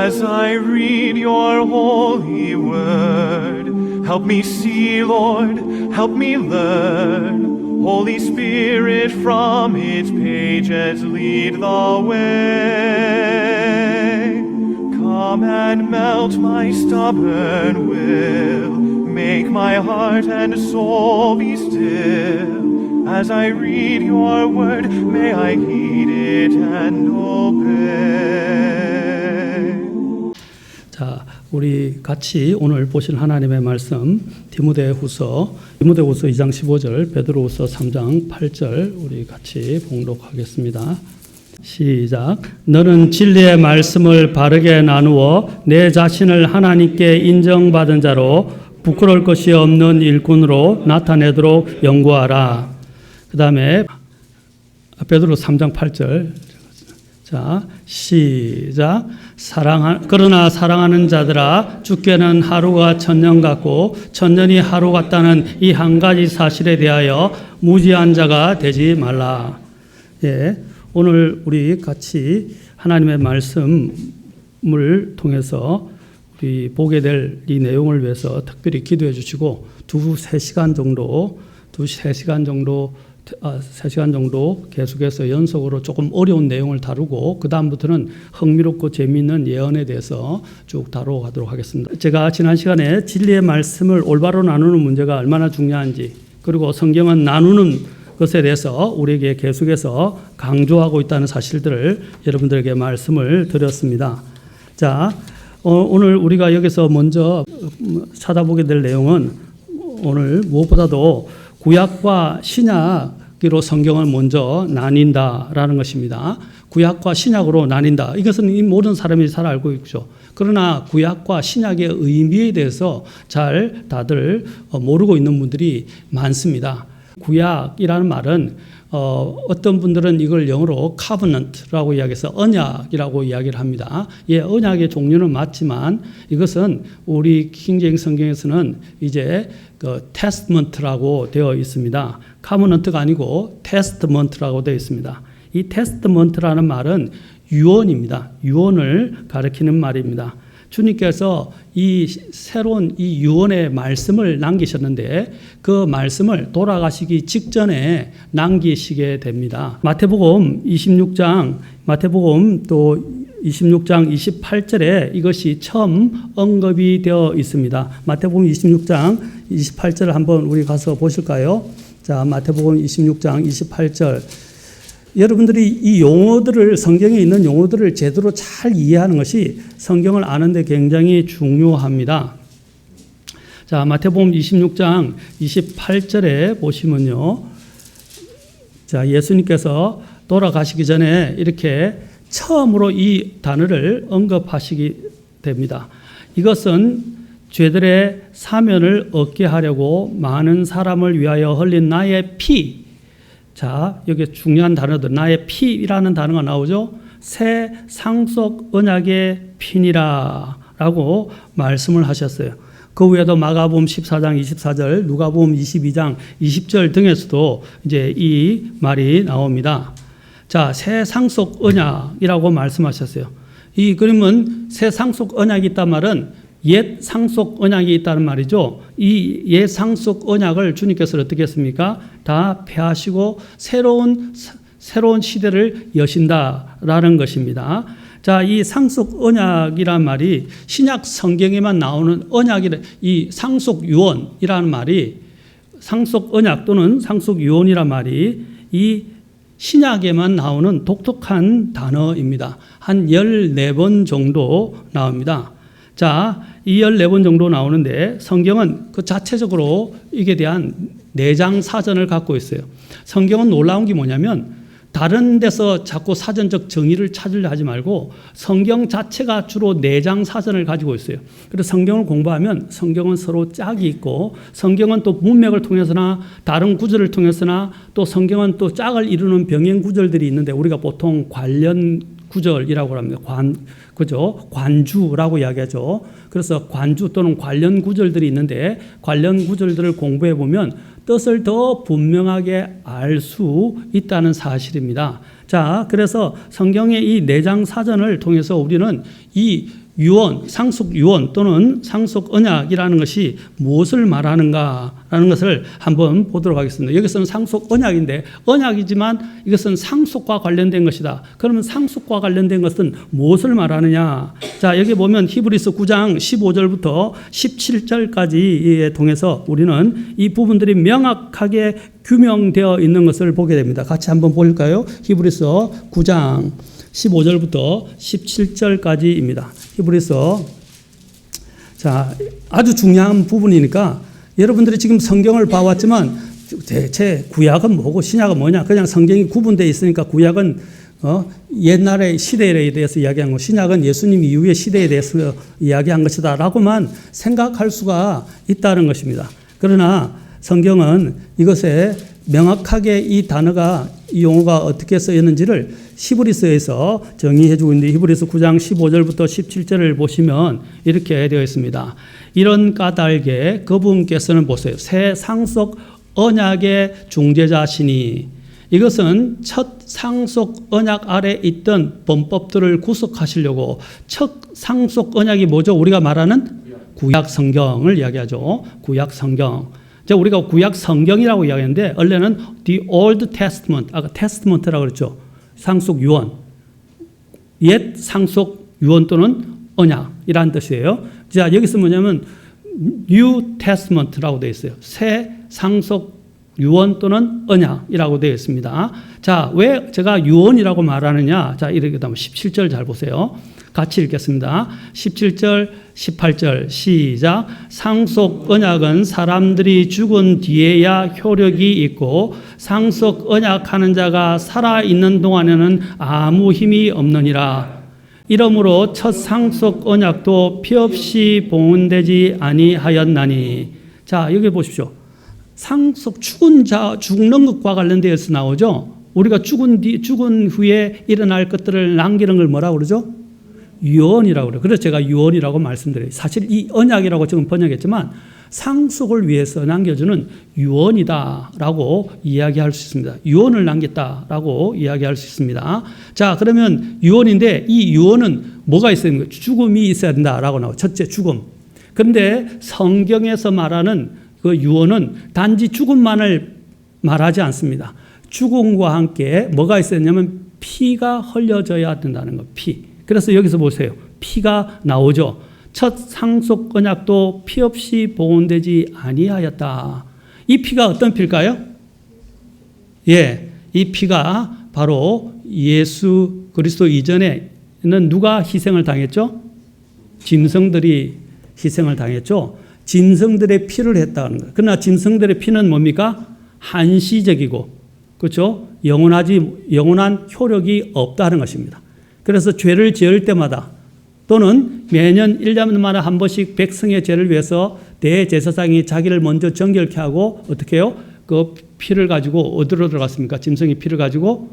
As I read your holy word, help me see, Lord, help me learn. Holy Spirit, from its pages lead the way. Come and melt my stubborn will, make my heart and soul be still. As I read your word, may I heed it and obey. 자, 우리 같이 오늘 보실 하나님의 말씀 디모데후서 2장 15절, 베드로후서 3장 8절 우리 같이 봉독하겠습니다. 시작. 너는 진리의 말씀을 바르게 나누어 내 자신을 하나님께 인정받은 자로 부끄러울 것이 없는 일꾼으로 나타내도록 연구하라. 그 다음에 베드로 3장 8절. 자, 시작. 그러나 사랑하는 자들아, 주께는 하루가 천년 같고 천년이 하루 같다는 이 한 가지 사실에 대하여 무지한 자가 되지 말라. 예, 오늘 우리 같이 하나님의 말씀을 통해서 우리 보게 될 이 내용을 위해서 특별히 기도해 주시고 3시간 정도 계속해서 연속으로 조금 어려운 내용을 다루고 그 다음부터는 흥미롭고 재미있는 예언에 대해서 쭉 다뤄가도록 하겠습니다. 제가 지난 시간에 진리의 말씀을 올바로 나누는 문제가 얼마나 중요한지, 그리고 성경은 나누는 것에 대해서 우리에게 계속해서 강조하고 있다는 사실들을 여러분들에게 말씀을 드렸습니다. 자, 오늘 우리가 여기서 먼저 찾아보게 될 내용은 오늘 무엇보다도 구약과 신약으로 성경을 먼저 나뉜다라는 것입니다. 구약과 신약으로 나뉜다. 이것은 이 모든 사람이 잘 알고 있죠. 그러나 구약과 신약의 의미에 대해서 잘 다들 모르고 있는 분들이 많습니다. 구약이라는 말은 어떤 분들은 이걸 영어로 covenant라고 이야기해서 언약이라고 이야기를 합니다. 예, 언약의 종류는 맞지만 이것은 우리 킹제임스 성경에서는 이제 그 testament라고 되어 있습니다. covenant가 아니고 testament라고 되어 있습니다. 이 testament라는 말은 유언입니다. 유언을 가리키는 말입니다. 주님께서 이 새로운 이 유언의 말씀을 남기셨는데 그 말씀을 돌아가시기 직전에 남기시게 됩니다. 마태복음 26장 또 26장 28절에 이것이 처음 언급이 되어 있습니다. 마태복음 26장 28절을 한번 우리 가서 보실까요? 자, 마태복음 26장 28절. 여러분들이 이 용어들을, 성경에 있는 용어들을 제대로 잘 이해하는 것이 성경을 아는데 굉장히 중요합니다. 자, 마태복음 26장 28절에 보시면요. 자, 예수님께서 돌아가시기 전에 이렇게 처음으로 이 단어를 언급하시게 됩니다. 이것은 죄들의 사면을 얻게 하려고 많은 사람을 위하여 흘린 나의 피. 자, 여기 중요한 단어들, 나의 피라는 단어가 나오죠. 새 상속 언약의 피니라 라고 말씀을 하셨어요. 그 외에도 마가복음 14장 24절, 누가복음 22장 20절 등에서도 이제 이 말이 나옵니다. 자, 새 상속 언약이라고 말씀하셨어요. 그러면 새 상속 언약이 있단 말은 옛 상속 언약이 있다는 말이죠. 이 옛 상속 언약을 주님께서 어떻게 했습니까? 다 폐하시고 새로운 시대를 여신다라는 것입니다. 자, 이 상속 언약이란 말이 신약 성경에만 나오는 이 상속 유언이라는 말이, 상속 언약 또는 상속 유언이란 말이 이 신약에만 나오는 독특한 단어입니다. 한 14번 정도 나옵니다. 자, 이 14번 정도 나오는데 성경은 그 자체적으로 이게 대한 내장 사전을 갖고 있어요. 성경은 놀라운 게 뭐냐면 다른 데서 자꾸 사전적 정의를 찾으려 하지 말고 성경 자체가 주로 내장 사전을 가지고 있어요. 그래서 성경을 공부하면 성경은 서로 짝이 있고, 성경은 또 문맥을 통해서나 다른 구절을 통해서나 또 성경은 또 짝을 이루는 병행 구절들이 있는데 우리가 보통 관련 구절이라고 합니다. 그죠? 관주라고 이야기하죠. 그래서 관주 또는 관련 구절들이 있는데 관련 구절들을 공부해 보면 뜻을 더 분명하게 알 수 있다는 사실입니다. 자, 그래서 성경의 이 내장 사전을 통해서 우리는 이 유언, 상속 유언 또는 상속 언약이라는 것이 무엇을 말하는가라는 것을 한번 보도록 하겠습니다. 여기서는 상속 언약인데 언약이지만 이것은 상속과 관련된 것이다. 그러면 상속과 관련된 것은 무엇을 말하느냐? 자, 여기 보면 히브리서 9장 15절부터 17절까지에 통해서 우리는 이 부분들이 명확하게 규명되어 있는 것을 보게 됩니다. 같이 한번 볼까요? 히브리서 9장 15절부터 17절까지입니다. 히브리서, 자, 아주 중요한 부분이니까 여러분들이 지금 성경을 봐왔지만 대체 구약은 뭐고 신약은 뭐냐? 그냥 성경이 구분되어 있으니까 구약은 옛날의 시대에 대해서 이야기한 거, 신약은 예수님 이후의 시대에 대해서 이야기한 것이다 라고만 생각할 수가 있다는 것입니다. 그러나 성경은 이것에 명확하게 이 단어가, 이 용어가 어떻게 쓰였는지를 히브리서에서 정의해 주고 있는데 히브리서 9장 15절부터 17절을 보시면 이렇게 되어 있습니다. 이런 까닭에 그분께서는 보세요. 새 상속 언약의 중재자시니 이것은 첫 상속 언약 아래 있던 범법들을 구속하시려고 첫 상속 언약이 뭐죠? 우리가 말하는 구약 성경을 이야기하죠. 구약 성경. 우리가 구약 성경이라고 이야기하는데 원래는 The Old Testament, 아까 Testament라고 그랬죠. 상속 유언, 옛 상속 유언 또는 언약이라는 뜻이에요. 자, 여기서 뭐냐면 New Testament라고 되어 있어요. 새 상속 유언 또는 언약이라고 되어 있습니다. 자, 왜 제가 유언이라고 말하느냐? 자, 이렇게 되면 17절 잘 보세요. 같이 읽겠습니다. 17절, 18절 시작. 상속 언약은 사람들이 죽은 뒤에야 효력이 있고 상속 언약하는 자가 살아있는 동안에는 아무 힘이 없느니라. 이러므로 첫 상속 언약도 피 없이 봉헌되지 아니하였나니. 자, 여기 보십시오. 상속 죽은 자 죽는 것과 관련되어서 나오죠. 우리가 죽은 후에 일어날 것들을 남기는 걸 뭐라고 그러죠? 유언이라고 그래요. 그래서 제가 유언이라고 말씀드려요. 사실 이 언약이라고 지금 번역했지만 상속을 위해서 남겨주는 유언이다라고 이야기할 수 있습니다. 유언을 남겼다라고 이야기할 수 있습니다. 자, 그러면 유언인데 이 유언은 뭐가 있어야 되는 거예요? 죽음이 있어야 된다라고 나와요. 첫째, 죽음. 그런데 성경에서 말하는 그 유언은 단지 죽음만을 말하지 않습니다. 죽음과 함께 뭐가 있어야 되냐면 피가 흘려져야 된다는 거, 피. 그래서 여기서 보세요. 피가 나오죠. 첫 상속 언약도 피 없이 봉헌되지 아니하였다. 이 피가 어떤 피일까요? 예, 이 피가 바로 예수 그리스도 이전에는 누가 희생을 당했죠? 짐승들이 희생을 당했죠. 짐승들의 피를 했다는 거예요. 그러나 짐승들의 피는 뭡니까? 한시적이고, 그렇죠? 영원한 효력이 없다는 것입니다. 그래서 죄를 지을 때마다 또는 매년 1년마다 한 번씩 백성의 죄를 위해서 대제사장이 자기를 먼저 정결케 하고 어떻게 해요? 그 피를 가지고 어디로 들어갔습니까? 짐승의 피를 가지고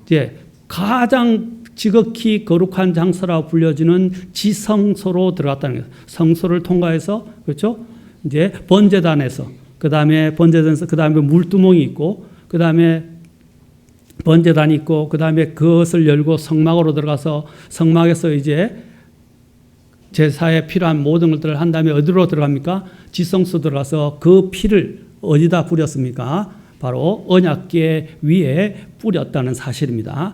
이제 가장 지극히 거룩한 장소라고 불려지는 지성소로 들어갔다는 거예요. 성소를 통과해서, 그렇죠? 이제 번제단에서, 그 다음에 물두멍이 있고, 그 다음에 번제단이 있고, 그 다음에 그것을 열고 성막으로 들어가서 성막에서 이제 제사에 필요한 모든 것들을 한 다음에 어디로 들어갑니까? 지성소 들어가서 그 피를 어디다 뿌렸습니까? 바로 언약궤 위에 뿌렸다는 사실입니다.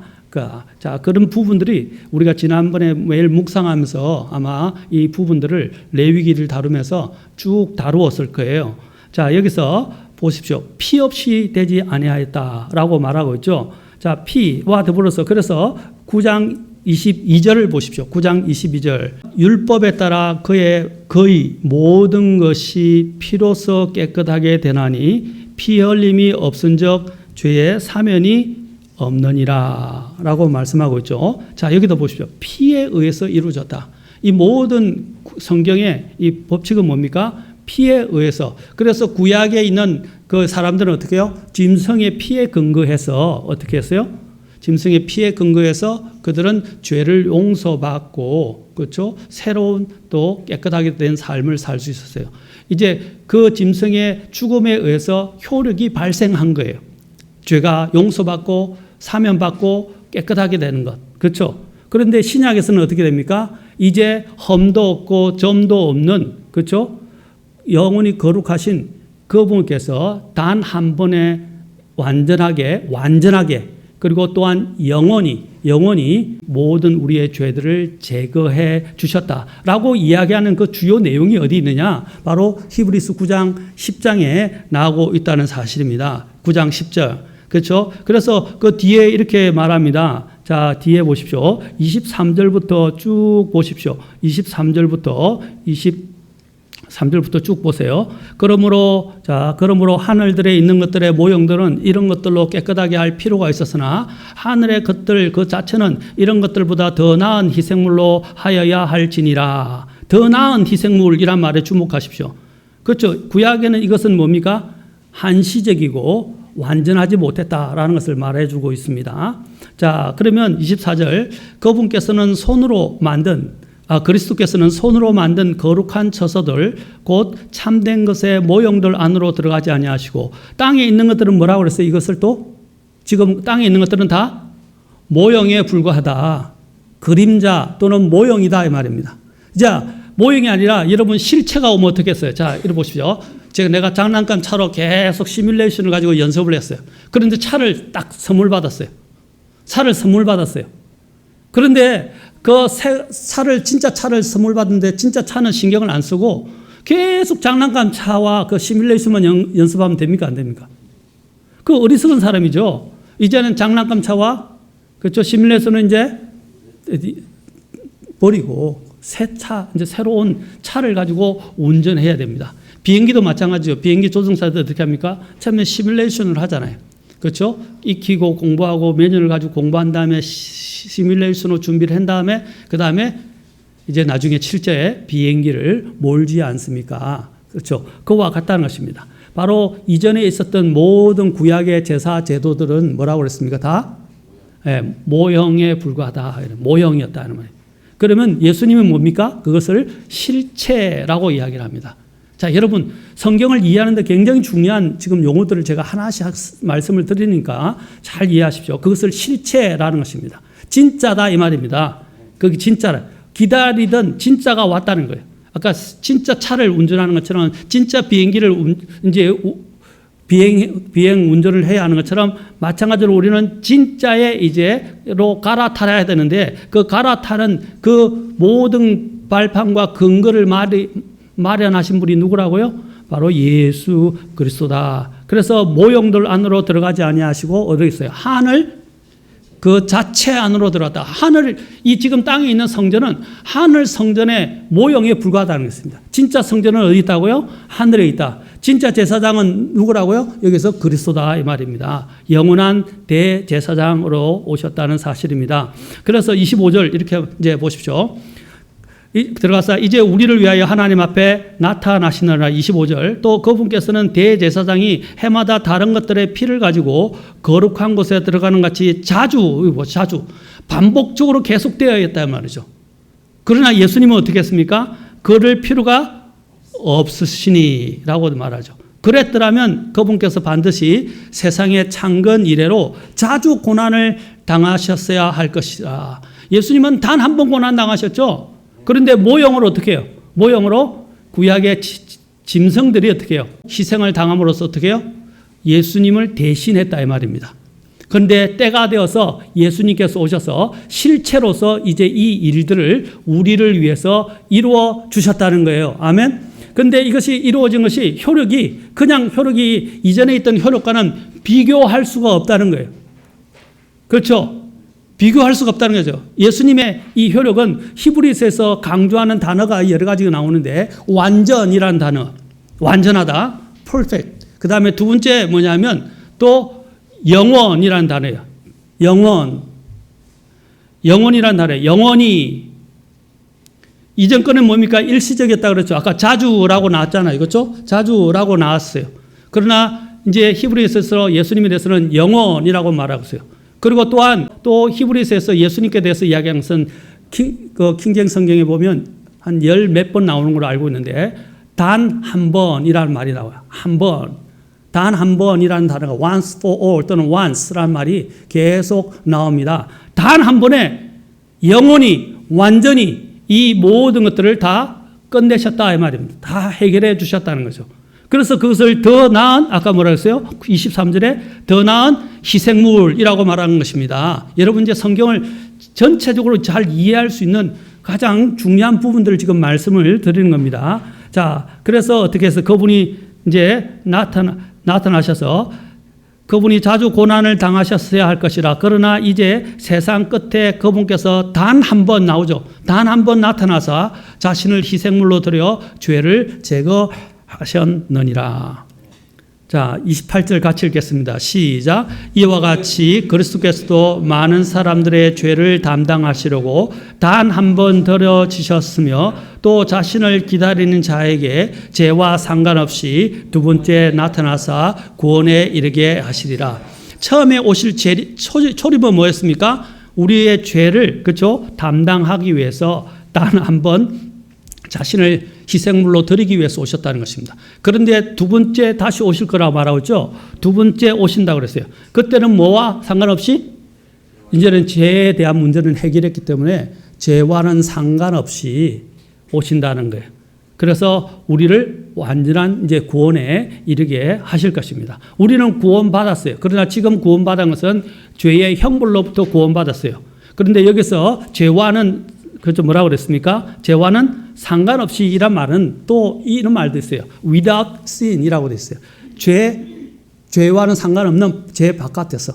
자, 그런 부분들이 우리가 지난번에 매일 묵상하면서 아마 이 부분들을 레위기를 다루면서 쭉 다루었을 거예요. 자, 여기서 보십시오. 피 없이 되지 아니하였다라고 말하고 있죠. 자, 피와 더불어서 그래서 9장 22절을 보십시오. 9장 22절. 율법에 따라 그의 거의 모든 것이 피로서 깨끗하게 되나니 피 흘림이 없은적 죄의 사면이 없느니라 라고 말씀하고 있죠. 자, 여기도 보십시오. 피에 의해서 이루어졌다. 이 모든 성경의 이 법칙은 뭡니까? 피에 의해서. 그래서 구약에 있는 그 사람들은 어떻게 해요? 짐승의 피에 근거해서 어떻게 했어요? 짐승의 피에 근거해서 그들은 죄를 용서받고, 그렇죠? 새로운 또 깨끗하게 된 삶을 살 수 있었어요. 이제 그 짐승의 죽음에 의해서 효력이 발생한 거예요. 죄가 용서받고 사면받고 깨끗하게 되는 것. 그렇죠? 그런데 신약에서는 어떻게 됩니까? 이제 험도 없고 점도 없는, 그렇죠? 영원히 거룩하신 그분께서 단 한 번에 완전하게 그리고 또한 영원히 모든 우리의 죄들을 제거해 주셨다라고 이야기하는 그 주요 내용이 어디 있느냐? 바로 히브리서 9장 10장에 나오고 있다는 사실입니다. 9장 10절. 그렇죠? 그래서 그 뒤에 이렇게 말합니다. 자, 뒤에 보십시오. 23절부터 쭉 보십시오. 23절부터 쭉 보세요. 그러므로 하늘들에 있는 것들의 모형들은 이런 것들로 깨끗하게 할 필요가 있었으나 하늘의 것들 그 자체는 이런 것들보다 더 나은 희생물로 하여야 할지니라. 더 나은 희생물이란 말에 주목하십시오. 그렇죠? 구약에는 이것은 뭡니까? 한시적이고 완전하지 못했다라는 것을 말해주고 있습니다. 자, 그러면 24절 그분께서는 그리스도께서는 손으로 만든 거룩한 처소들 곧 참된 것의 모형들 안으로 들어가지 아니하시고 땅에 있는 것들은 뭐라고 그랬어요? 이것을 또 지금 땅에 있는 것들은 다 모형에 불과하다. 그림자 또는 모형이다 이 말입니다. 자, 모형이 아니라 여러분 실체가 오면 어떻겠어요? 자, 이리 보십시오. 내가 장난감 차로 계속 시뮬레이션을 가지고 연습을 했어요. 그런데 차를 딱 선물 받았어요. 그런데 진짜 차를 선물 받는데 진짜 차는 신경을 안 쓰고 계속 장난감 차와 그 시뮬레이션만 연습하면 됩니까? 안 됩니까? 그 어리석은 사람이죠. 이제는 장난감 차와 그렇죠? 시뮬레이션은 이제 버리고 이제 새로운 차를 가지고 운전해야 됩니다. 비행기도 마찬가지죠. 비행기 조종사들 어떻게 합니까? 처음에 시뮬레이션을 하잖아요. 그렇죠? 익히고 공부하고 몇 년을 가지고 공부한 다음에 시뮬레이션으로 준비를 한 다음에 그 다음에 이제 나중에 실제 비행기를 몰지 않습니까? 그렇죠? 그와 같다는 것입니다. 바로 이전에 있었던 모든 구약의 제사 제도들은 뭐라고 그랬습니까? 다 모형에 불과하다. 모형이었다는 말이에요. 그러면 예수님은 뭡니까? 그것을 실체라고 이야기를 합니다. 자, 여러분 성경을 이해하는데 굉장히 중요한 지금 용어들을 제가 하나씩 말씀을 드리니까 잘 이해하십시오. 그것을 실체라는 것입니다. 진짜다 이 말입니다. 그게 진짜라. 기다리던 진짜가 왔다는 거예요. 아까 진짜 차를 운전하는 것처럼 진짜 비행기를 이제 비행 운전을 해야 하는 것처럼 마찬가지로 우리는 진짜의 이제로 갈아타야 되는데 그 갈아타는 그 모든 발판과 근거를 마련하신 분이 누구라고요? 바로 예수 그리스도다. 그래서 모형들 안으로 들어가지 아니하시고 어디 있어요? 하늘 그 자체 안으로 들어갔다. 이 지금 땅에 있는 성전은 하늘 성전의 모형에 불과하다는 것입니다. 진짜 성전은 어디 있다고요? 하늘에 있다. 진짜 제사장은 누구라고요? 여기서 그리스도다 이 말입니다. 영원한 대제사장으로 오셨다는 사실입니다. 그래서 25절 이렇게 이제 보십시오. 들어가서 이제 우리를 위하여 하나님 앞에 나타나시느라 25절 또 그분께서는 대제사장이 해마다 다른 것들의 피를 가지고 거룩한 곳에 들어가는 같이 자주 반복적으로 계속되어야 했단 말이죠. 그러나 예수님은 어떻게 했습니까? 그럴 필요가 없으시니라고 말하죠. 그랬더라면 그분께서 반드시 세상의 창건 이래로 자주 고난을 당하셨어야 할 것이라. 예수님은 단 한 번 고난 당하셨죠. 그런데 모형으로 어떻게 해요? 모형으로 구약의 짐승들이 어떻게 해요? 희생을 당함으로써 어떻게 해요? 예수님을 대신했다 이 말입니다. 그런데 때가 되어서 예수님께서 오셔서 실체로서 이제 이 일들을 우리를 위해서 이루어 주셨다는 거예요. 아멘. 그런데 이것이 이루어진 것이 효력이 이전에 있던 효력과는 비교할 수가 없다는 거예요. 그렇죠? 비교할 수가 없다는 거죠. 예수님의 이 효력은 히브리서에서 강조하는 단어가 여러 가지가 나오는데 완전이라는 단어, 완전하다, perfect. 그 다음에 두 번째 뭐냐면 또 영원이라는 단어예요. 영원이라는 단어예요. 영원히. 이전 거는 뭡니까? 일시적이었다 그랬죠. 아까 자주라고 나왔잖아요. 그렇죠? 자주라고 나왔어요. 그러나 이제 히브리서에서 예수님에 대해서는 영원이라고 말하고 있어요. 그리고 또한 또 히브리서에서 예수님께 대해서 이야기하는 것은 킹제임 성경에 보면 한 열 몇 번 나오는 걸로 알고 있는데 단 한 번이라는 말이 나와요. 한 번. 단 한 번이라는 단어가 once for all 또는 once라는 말이 계속 나옵니다. 단 한 번에 영원히 완전히 이 모든 것들을 다 끝내셨다 이 말입니다. 다 해결해 주셨다는 거죠. 그래서 그것을 더 나은 아까 뭐라 했어요? 23절에 더 나은 희생물이라고 말하는 것입니다. 여러분 이제 성경을 전체적으로 잘 이해할 수 있는 가장 중요한 부분들을 지금 말씀을 드리는 겁니다. 자, 그래서 어떻게 해서 그분이 이제 나타나셔서 그분이 자주 고난을 당하셨어야 할 것이라. 그러나 이제 세상 끝에 그분께서 단 한 번 나오죠. 단 한 번 나타나서 자신을 희생물로 드려 죄를 제거하셨느니라. 자, 28절 같이 읽겠습니다. 시작. 이와 같이 그리스도께서도 많은 사람들의 죄를 담당하시려고 단 한 번 드려지셨으며 또 자신을 기다리는 자에게 죄와 상관없이 두 번째 나타나사 구원에 이르게 하시리라. 처음에 오실 초림은 뭐였습니까? 우리의 죄를 그렇죠? 담당하기 위해서 단 한 번 자신을 희생물로 드리기 위해서 오셨다는 것입니다. 그런데 두 번째 다시 오실 거라고 말하고 있죠. 두 번째 오신다고 그랬어요. 그때는 뭐와 상관없이 이제는 죄에 대한 문제는 해결했기 때문에 죄와는 상관없이 오신다는 거예요. 그래서 우리를 완전한 이제 구원에 이르게 하실 것입니다. 우리는 구원받았어요. 그러나 지금 구원받은 것은 죄의 형벌로부터 구원받았어요. 그런데 여기서 죄와는 그렇죠. 뭐라고 그랬습니까? 죄와는 상관없이 이란 말은 또 이런 말도 있어요. without sin이라고 돼 있어요. 죄와는 상관없는 죄 바깥에서.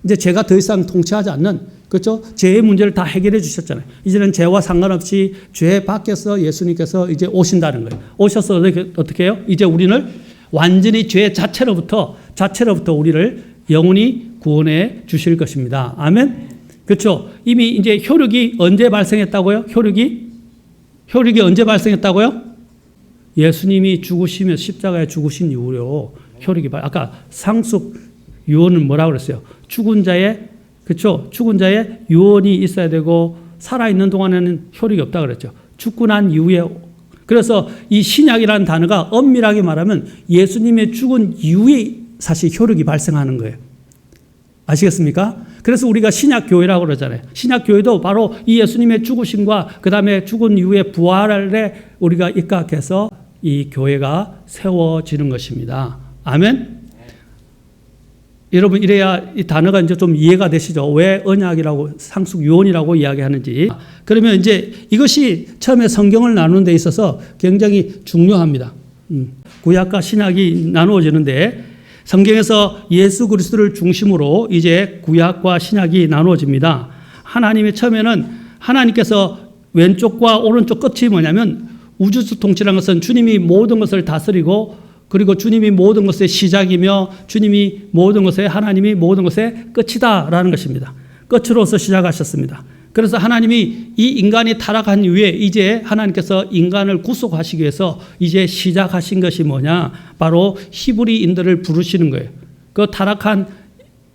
이제 죄가 더 이상 통치하지 않는, 그렇죠? 죄의 문제를 다 해결해 주셨잖아요. 이제는 죄와 상관없이 죄 밖에서 예수님께서 이제 오신다는 거예요. 오셔서 어떻게 해요? 이제 우리를 완전히 죄 자체로부터 우리를 영원히 구원해 주실 것입니다. 아멘? 그렇죠. 이미 이제 효력이 언제 발생했다고요? 효력이 언제 발생했다고요? 예수님이 죽으시며 십자가에 죽으신 이후로 효력이 아까 상속 유언은 뭐라고 그랬어요? 죽은 자의 그렇죠. 죽은 자의 유언이 있어야 되고 살아 있는 동안에는 효력이 없다 그랬죠. 죽고 난 이후에 그래서 이 신약이라는 단어가 엄밀하게 말하면 예수님의 죽은 이후에 사실 효력이 발생하는 거예요. 아시겠습니까? 그래서 우리가 신약교회라고 그러잖아요. 신약교회도 바로 이 예수님의 죽으심과 그 다음에 죽은 이후에 부활에 우리가 입각해서 이 교회가 세워지는 것입니다. 아멘? 여러분 이래야 이 단어가 이제 좀 이해가 되시죠? 왜 언약이라고 상속 유언이라고 이야기하는지. 그러면 이제 이것이 처음에 성경을 나누는 데 있어서 굉장히 중요합니다. 구약과 신약이 나누어지는데 성경에서 예수 그리스도를 중심으로 이제 구약과 신약이 나누어집니다. 하나님의 처음에는 하나님께서 왼쪽과 오른쪽 끝이 뭐냐면 우주적 통치라는 것은 주님이 모든 것을 다스리고 그리고 주님이 모든 것의 시작이며 주님이 모든 것의 하나님이 모든 것의 끝이다라는 것입니다. 끝으로서 시작하셨습니다. 그래서 하나님이 이 인간이 타락한 이후에 이제 하나님께서 인간을 구속하시기 위해서 이제 시작하신 것이 뭐냐? 바로 히브리인들을 부르시는 거예요. 그 타락한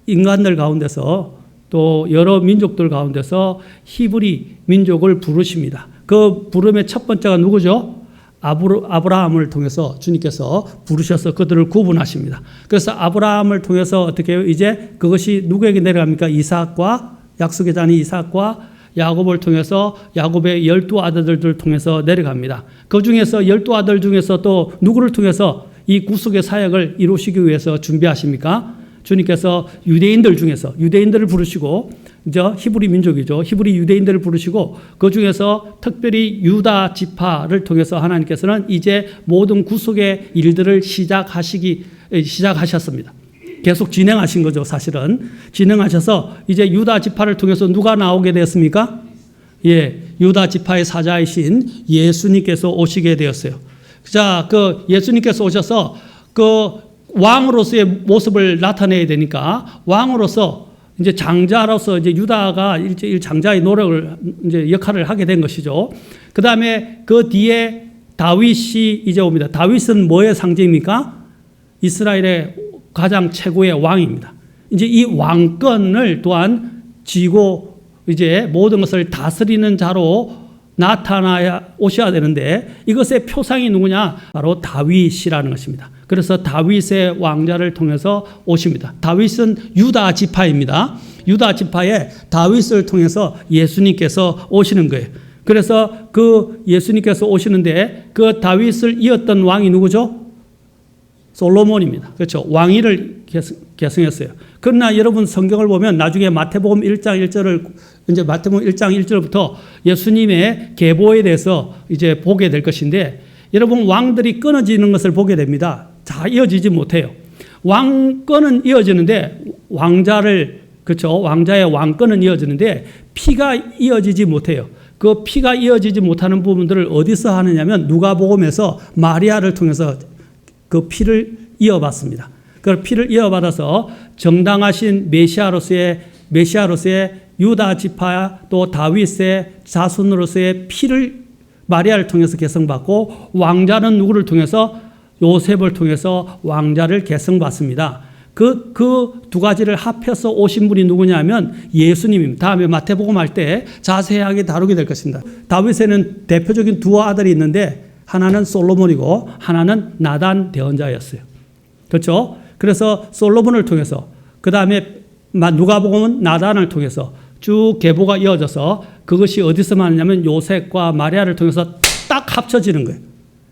인간들 가운데서 또 여러 민족들 가운데서 히브리 민족을 부르십니다. 그 부름의 첫 번째가 누구죠? 아브라함을 통해서 주님께서 부르셔서 그들을 구분하십니다. 그래서 아브라함을 통해서 어떻게 해요? 이제 그것이 누구에게 내려갑니까? 이삭과 약속의 자녀 이삭과 야곱을 통해서 야곱의 12아들들을 통해서 내려갑니다. 그 중에서 12아들 중에서 또 누구를 통해서 이 구속의 사역을 이루시기 위해서 준비하십니까? 주님께서 유대인들 중에서 유대인들을 부르시고 이제 히브리 민족이죠. 히브리 유대인들을 부르시고 그 중에서 특별히 유다 지파를 통해서 하나님께서는 이제 모든 구속의 일들을 시작하셨습니다. 계속 진행하신 거죠. 사실은 진행하셔서 이제 유다 지파를 통해서 누가 나오게 되었습니까? 예, 유다 지파의 사자이신 예수님께서 오시게 되었어요. 자, 그 예수님께서 오셔서 그 왕으로서의 모습을 나타내야 되니까 왕으로서 이제 장자로서 이제 유다가 일제일 장자의 노력을 이제 역할을 하게 된 것이죠. 그 다음에 그 뒤에 다윗이 이제 옵니다. 다윗은 뭐의 상징입니까? 이스라엘의 가장 최고의 왕입니다. 이제 이 왕권을 또한 쥐고 이제 모든 것을 다스리는 자로 나타나야 오셔야 되는데 이것의 표상이 누구냐? 바로 다윗이라는 것입니다. 그래서 다윗의 왕자를 통해서 오십니다. 다윗은 유다 지파입니다. 유다 지파의 다윗을 통해서 예수님께서 오시는 거예요. 그래서 그 예수님께서 오시는데 그 다윗을 이었던 왕이 누구죠? 솔로몬입니다. 그렇죠. 왕위를 계승했어요. 그러나 여러분 성경을 보면 나중에 마태복음 1장 1절을 이제 마태복음 1장 1절부터 예수님의 계보에 대해서 이제 보게 될 것인데 여러분 왕들이 끊어지는 것을 보게 됩니다. 다 이어지지 못해요. 왕권은 이어지는데 왕자를 그렇죠. 왕자의 왕권은 이어지는데 피가 이어지지 못해요. 그 피가 이어지지 못하는 부분들을 어디서 하느냐면 누가복음에서 마리아를 통해서 그 피를 이어받습니다. 그 피를 이어받아서 정당하신 메시아로서의 유다 지파 또 다윗의 자손으로서의 피를 마리아를 통해서 계승받고 왕자는 누구를 통해서 요셉을 통해서 왕자를 계승받습니다. 그 두 가지를 합해서 오신 분이 누구냐면 예수님입니다. 다음에 마태복음 할 때 자세하게 다루게 될 것입니다. 다윗에는 대표적인 두 아들이 있는데 하나는 솔로몬이고 하나는 나단 대언자였어요. 그렇죠? 그래서 솔로몬을 통해서 그 다음에 누가복음은 나단을 통해서 쭉 계보가 이어져서 그것이 어디서 만나냐면 요셉과 마리아를 통해서 딱 합쳐지는 거예요.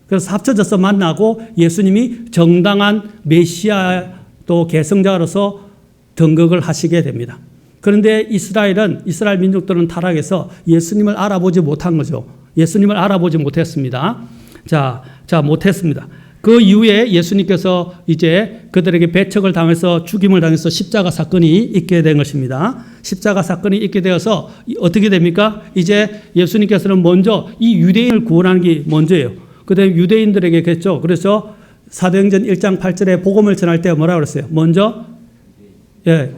그래서 합쳐져서 만나고 예수님이 정당한 메시아 또 계승자로서 등극을 하시게 됩니다. 그런데 이스라엘 민족들은 타락해서 예수님을 알아보지 못한 거죠. 예수님을 알아보지 못했습니다. 자, 못했습니다. 그 이후에 예수님께서 이제 그들에게 배척을 당해서 죽임을 당해서 십자가 사건이 있게 된 것입니다. 십자가 사건이 있게 되어서 어떻게 됩니까? 이제 예수님께서는 먼저 이 유대인을 구원하는 게 먼저예요. 그다음에 유대인들에게 그랬죠. 그래서 사도행전 1장 8절에 복음을 전할 때 뭐라고 그랬어요? 먼저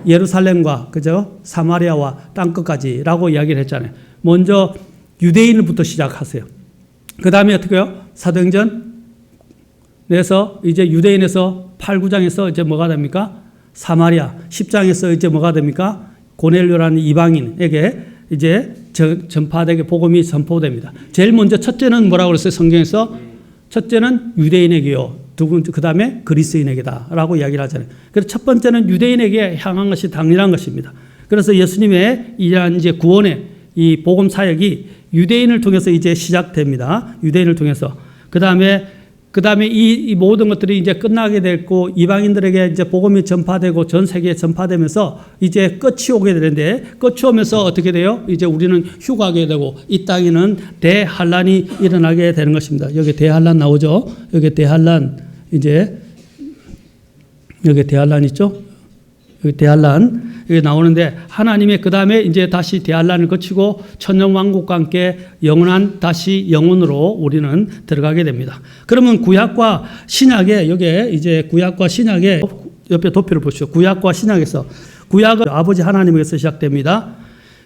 예루살렘과 그죠? 사마리아와 땅끝까지라고 이야기를 했잖아요. 먼저 유대인부터 시작하세요. 그 다음에 어떻게 해요? 사도행전 그래서 이제 유대인에서 8, 9장에서 이제 뭐가 됩니까? 사마리아 10장에서 이제 뭐가 됩니까? 고넬료라는 이방인에게 이제 전파되게 복음이 전포됩니다. 제일 먼저 첫째는 뭐라고 그랬어요? 성경에서 첫째는 유대인에게요. 그 다음에 그리스인에게다라고 이야기를 하잖아요. 그래서 첫 번째는 유대인에게 향한 것이 당연한 것입니다. 그래서 예수님의 이러한 이제 구원의 이 복음 사역이 유대인을 통해서 이제 시작됩니다. 유대인을 통해서. 그 다음에 이 모든 것들이 이제 끝나게 됐고 이방인들에게 이제 복음이 전파되고 전 세계에 전파되면서 이제 끝이 오게 되는데 끝이 오면서 어떻게 돼요? 이제 우리는 휴가하게 되고 이 땅에는 대환란이 일어나게 되는 것입니다. 여기 대환란 나오죠? 여기 대환란 여기 대환란 있죠? 여기 대환란 여기 나오는데 하나님의 그 다음에 이제 다시 대환란을 거치고 천년왕국과 함께 영원한 다시 영원으로 우리는 들어가게 됩니다. 그러면 구약과 신약에 여기에 이제 구약과 신약에 옆에 도표를 보시죠. 구약과 신약에서 구약은 아버지 하나님에게서 시작됩니다.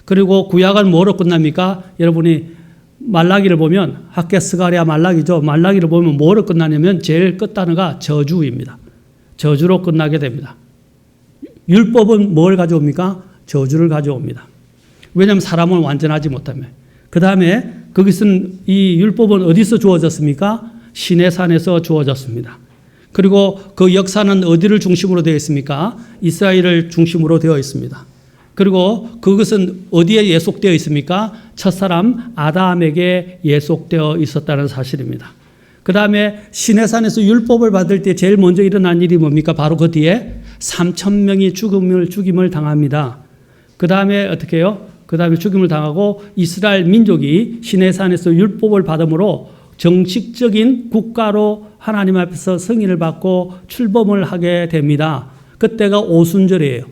그리고 구약은 뭐로 끝납니까? 여러분이 말라기를 보면 학개 스가랴 말라기죠. 말라기를 보면 뭐로 끝나냐면 제일 끝 단어가 저주입니다. 저주로 끝나게 됩니다. 율법은 뭘 가져옵니까? 저주를 가져옵니다. 왜냐하면 사람은 완전하지 못하면. 그 다음에 거기서는 이 율법은 어디서 주어졌습니까? 시내산에서 주어졌습니다. 그리고 그 역사는 어디를 중심으로 되어 있습니까? 이스라엘을 중심으로 되어 있습니다. 그리고 그것은 어디에 예속되어 있습니까? 첫사람 아담에게 예속되어 있었다는 사실입니다. 그 다음에 시내산에서 율법을 받을 때 제일 먼저 일어난 일이 뭡니까? 바로 그 뒤에 3,000명이 죽임을 당합니다. 그 다음에 어떻게 해요? 그 다음에 죽임을 당하고 이스라엘 민족이 시내산에서 율법을 받음으로 정식적인 국가로 하나님 앞에서 승인을 받고 출범을 하게 됩니다. 그때가 오순절이에요.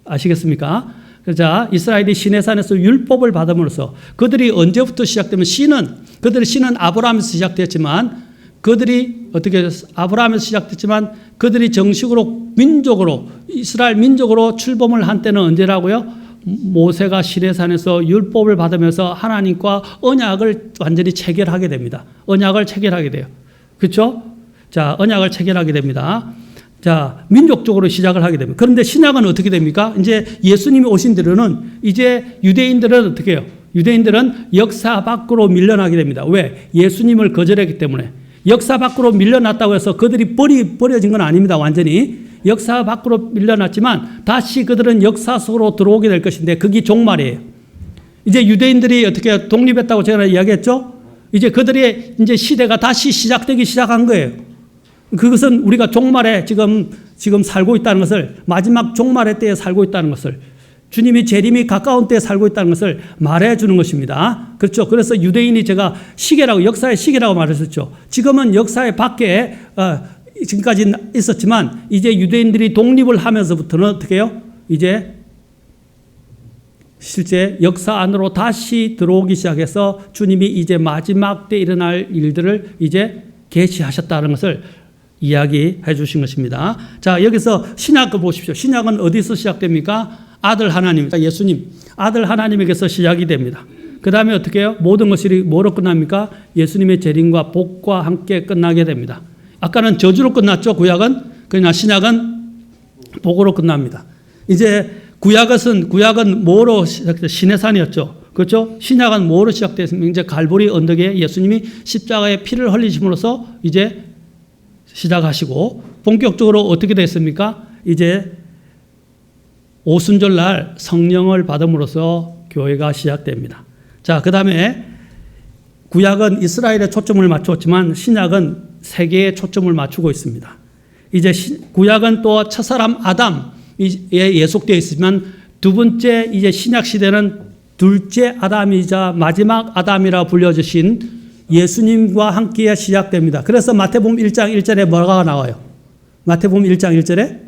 아시겠습니까? 자, 이스라엘이 시내산에서 율법을 받음으로써 그들이 언제부터 시작되면 그들의 신은 아브라함에서 시작됐지만 아브라함에서 시작됐지만 그들이 정식으로 민족으로 이스라엘 민족으로 출범을 한 때는 언제라고요? 모세가 시내산에서 율법을 받으면서 하나님과 언약을 완전히 체결하게 됩니다. 언약을 체결하게 돼요. 그렇죠? 자, 언약을 체결하게 됩니다. 자, 민족적으로 시작을 하게 됩니다. 그런데 신약은 어떻게 됩니까? 이제 예수님이 오신 뒤로는 이제 유대인들은 어떻게 해요? 유대인들은 역사 밖으로 밀려나게 됩니다. 왜? 예수님을 거절했기 때문에. 역사 밖으로 밀려났다고 해서 그들이 버려진 건 아닙니다. 완전히. 역사 밖으로 밀려났지만 다시 그들은 역사 속으로 들어오게 될 것인데 그게 종말이에요. 이제 유대인들이 어떻게 독립했다고 제가 이야기했죠? 이제 그들의 이제 시대가 다시 시작되기 시작한 거예요. 그것은 우리가 종말에 지금 살고 있다는 것을, 마지막 종말의 때에 살고 있다는 것을, 주님이 재림이 가까운 때에 살고 있다는 것을 말해 주는 것입니다. 그렇죠. 그래서 유대인이 제가 시계라고, 역사의 시계라고 말했었죠. 지금은 역사의 밖에 지금까지 있었지만 이제 유대인들이 독립을 하면서부터는 어떻게 해요? 이제 실제 역사 안으로 다시 들어오기 시작해서 주님이 이제 마지막 때 일어날 일들을 이제 계시하셨다는 것을 이야기해 주신 것입니다. 자, 여기서 신약을 보십시오. 신약은 어디서 시작됩니까? 아들 하나님, 예수님, 아들 하나님에게서 시작이 됩니다. 그 다음에 어떻게 해요? 모든 것이 뭐로 끝납니까? 예수님의 재림과 복과 함께 끝나게 됩니다. 아까는 저주로 끝났죠, 구약은. 그러나 신약은 복으로 끝납니다. 이제 구약은 뭐로 시작됐어요? 시내산이었죠. 그렇죠? 신약은 뭐로 시작됐습니까? 이제 갈보리 언덕에 예수님이 십자가에 피를 흘리심으로써 이제 시작하시고, 본격적으로 어떻게 됐습니까? 이제 오순절날 성령을 받음으로써 교회가 시작됩니다. 자, 그 다음에 구약은 이스라엘에 초점을 맞췄지만 신약은 세계에 초점을 맞추고 있습니다. 이제 구약은 또 첫사람 아담에 예속되어 있지만 두 번째 이제 신약 시대는 둘째 아담이자 마지막 아담이라 불려주신 예수님과 함께 시작됩니다. 그래서 마태복음 1장 1절에 뭐가 나와요? 마태복음 1장 1절에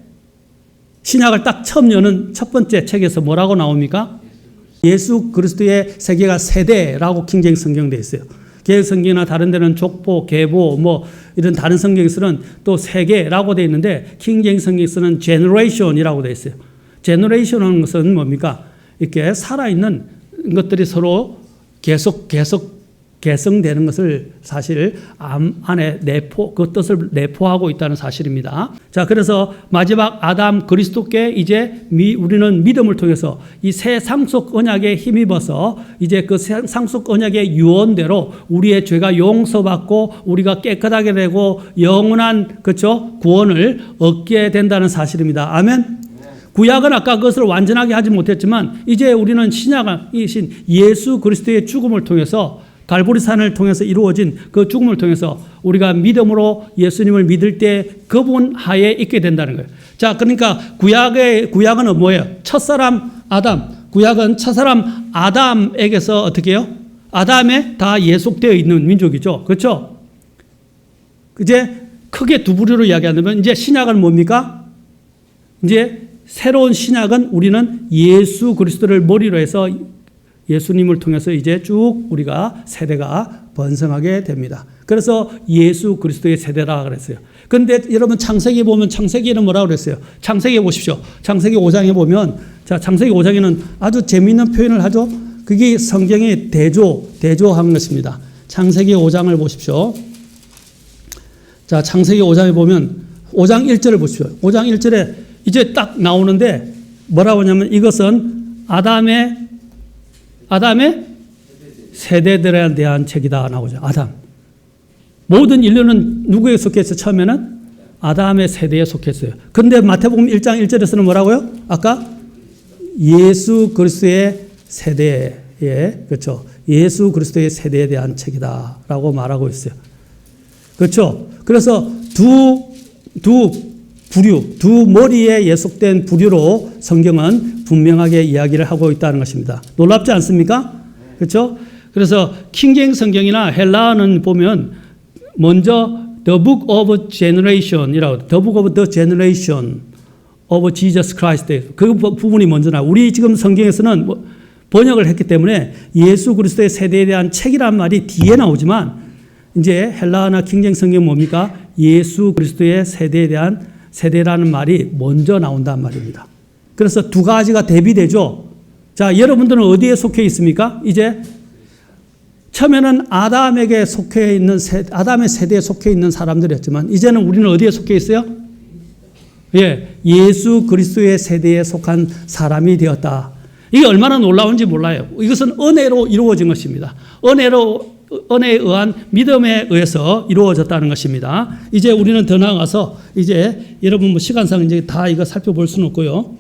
신약을 딱 처음 여는 첫 번째 책에서 뭐라고 나옵니까? 예수 그리스도의 세계가 세대라고 킹제임스 성경에 있어요. 개혁 성경이나 다른 데는 족보, 계보, 뭐 이런 다른 성경에서는 또 세계라고 되어 있는데 킹제임스 성경에서는 generation이라고 되어 있어요. generation하는 것은 뭡니까? 이렇게 살아있는 것들이 서로 계속 개성되는 것을 사실 안에 그 뜻을 내포하고 있다는 사실입니다. 자, 그래서 마지막 아담 그리스도께 이제 우리는 믿음을 통해서 이 새 상속 언약에 힘입어서 이제 그 상속 언약의 유언대로 우리의 죄가 용서받고 우리가 깨끗하게 되고 영원한 그렇죠? 구원을 얻게 된다는 사실입니다. 아멘. 구약은 아까 그것을 완전하게 하지 못했지만 이제 우리는 신약이신 예수 그리스도의 죽음을 통해서 갈보리산을 통해서 이루어진 그 죽음을 통해서 우리가 믿음으로 예수님을 믿을 때 그분 하에 있게 된다는 거예요. 자, 그러니까 구약은 뭐예요? 첫사람 아담. 구약은 첫사람 아담에게서 어떻게 해요? 아담에 다 예속되어 있는 민족이죠. 그렇죠? 이제 크게 두 부류로 이야기하면 이제 신약은 뭡니까? 이제 새로운 신약은 우리는 예수 그리스도를 머리로 해서 예수님을 통해서 이제 쭉 우리가 세대가 번성하게 됩니다. 그래서 예수 그리스도의 세대라 그랬어요. 그런데 여러분 창세기 보면 창세기는 뭐라고 그랬어요? 창세기 보십시오. 창세기 5장에 보면 자, 창세기 5장에는 아주 재미있는 표현을 하죠. 그게 성경의 대조한 것입니다. 창세기 5장을 보십시오. 자, 창세기 5장에 보면 5장 1절을 보십시오. 5장 1절에 이제 딱 나오는데 뭐라고 하냐면 이것은 아담의 세대들에 대한 책이다 나오죠. 아담. 모든 인류는 누구에 속했어요? 처음에는 아담의 세대에 속했어요. 그런데 마태복음 1장 1절에서는 뭐라고요? 아까 예수 그리스도의 세대에, 그렇죠? 예수 그리스도의 세대에 대한 책이다라고 말하고 있어요. 그렇죠? 그래서 두 머리에 예속된 부류로 성경은 분명하게 이야기를 하고 있다는 것입니다. 놀랍지 않습니까? 그렇죠? 그래서 킹제임스 성경이나 헬라어는 보면 먼저 The Book of Generation이라고, The Book of the Generation of Jesus Christ 그 부분이 먼저 나와요. 우리 지금 성경에서는 번역을 했기 때문에 예수 그리스도의 세대에 대한 책이란 말이 뒤에 나오지만 이제 헬라어나 킹제임스 성경 뭡니까? 예수 그리스도의 세대에 대한 세대라는 말이 먼저 나온단 말입니다. 그래서 두 가지가 대비되죠. 자, 여러분들은 어디에 속해 있습니까? 이제 처음에는 아담에게 속해 있는 아담의 세대에 속해 있는 사람들이었지만 이제는 우리는 어디에 속해 있어요? 예, 예수 그리스도의 세대에 속한 사람이 되었다. 이게 얼마나 놀라운지 몰라요. 이것은 은혜로 이루어진 것입니다. 은혜에 의한 믿음에 의해서 이루어졌다는 것입니다. 이제 우리는 더 나아가서 이제 여러분 뭐 시간상 이제 다 이거 살펴볼 수는 없고요.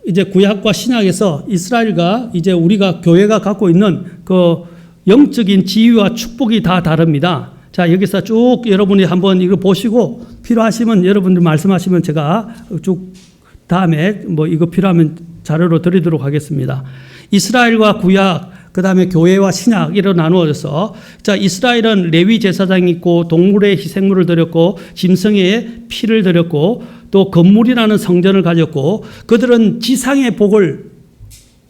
이제 구약과 신약에서 이스라엘과 이제 우리가 교회가 갖고 있는 그 영적인 지위와 축복이 다 다릅니다. 자, 여기서 쭉 여러분이 한번 이거 보시고 필요하시면 여러분들 말씀하시면 제가 쭉 다음에 뭐 이거 필요하면 자료로 드리도록 하겠습니다. 이스라엘과 구약, 그 다음에 교회와 신약 이로 나누어져서, 자, 이스라엘은 레위 제사장이 있고 동물의 희생물을 드렸고 짐승의 피를 드렸고 또 건물이라는 성전을 가졌고, 그들은 지상의 복을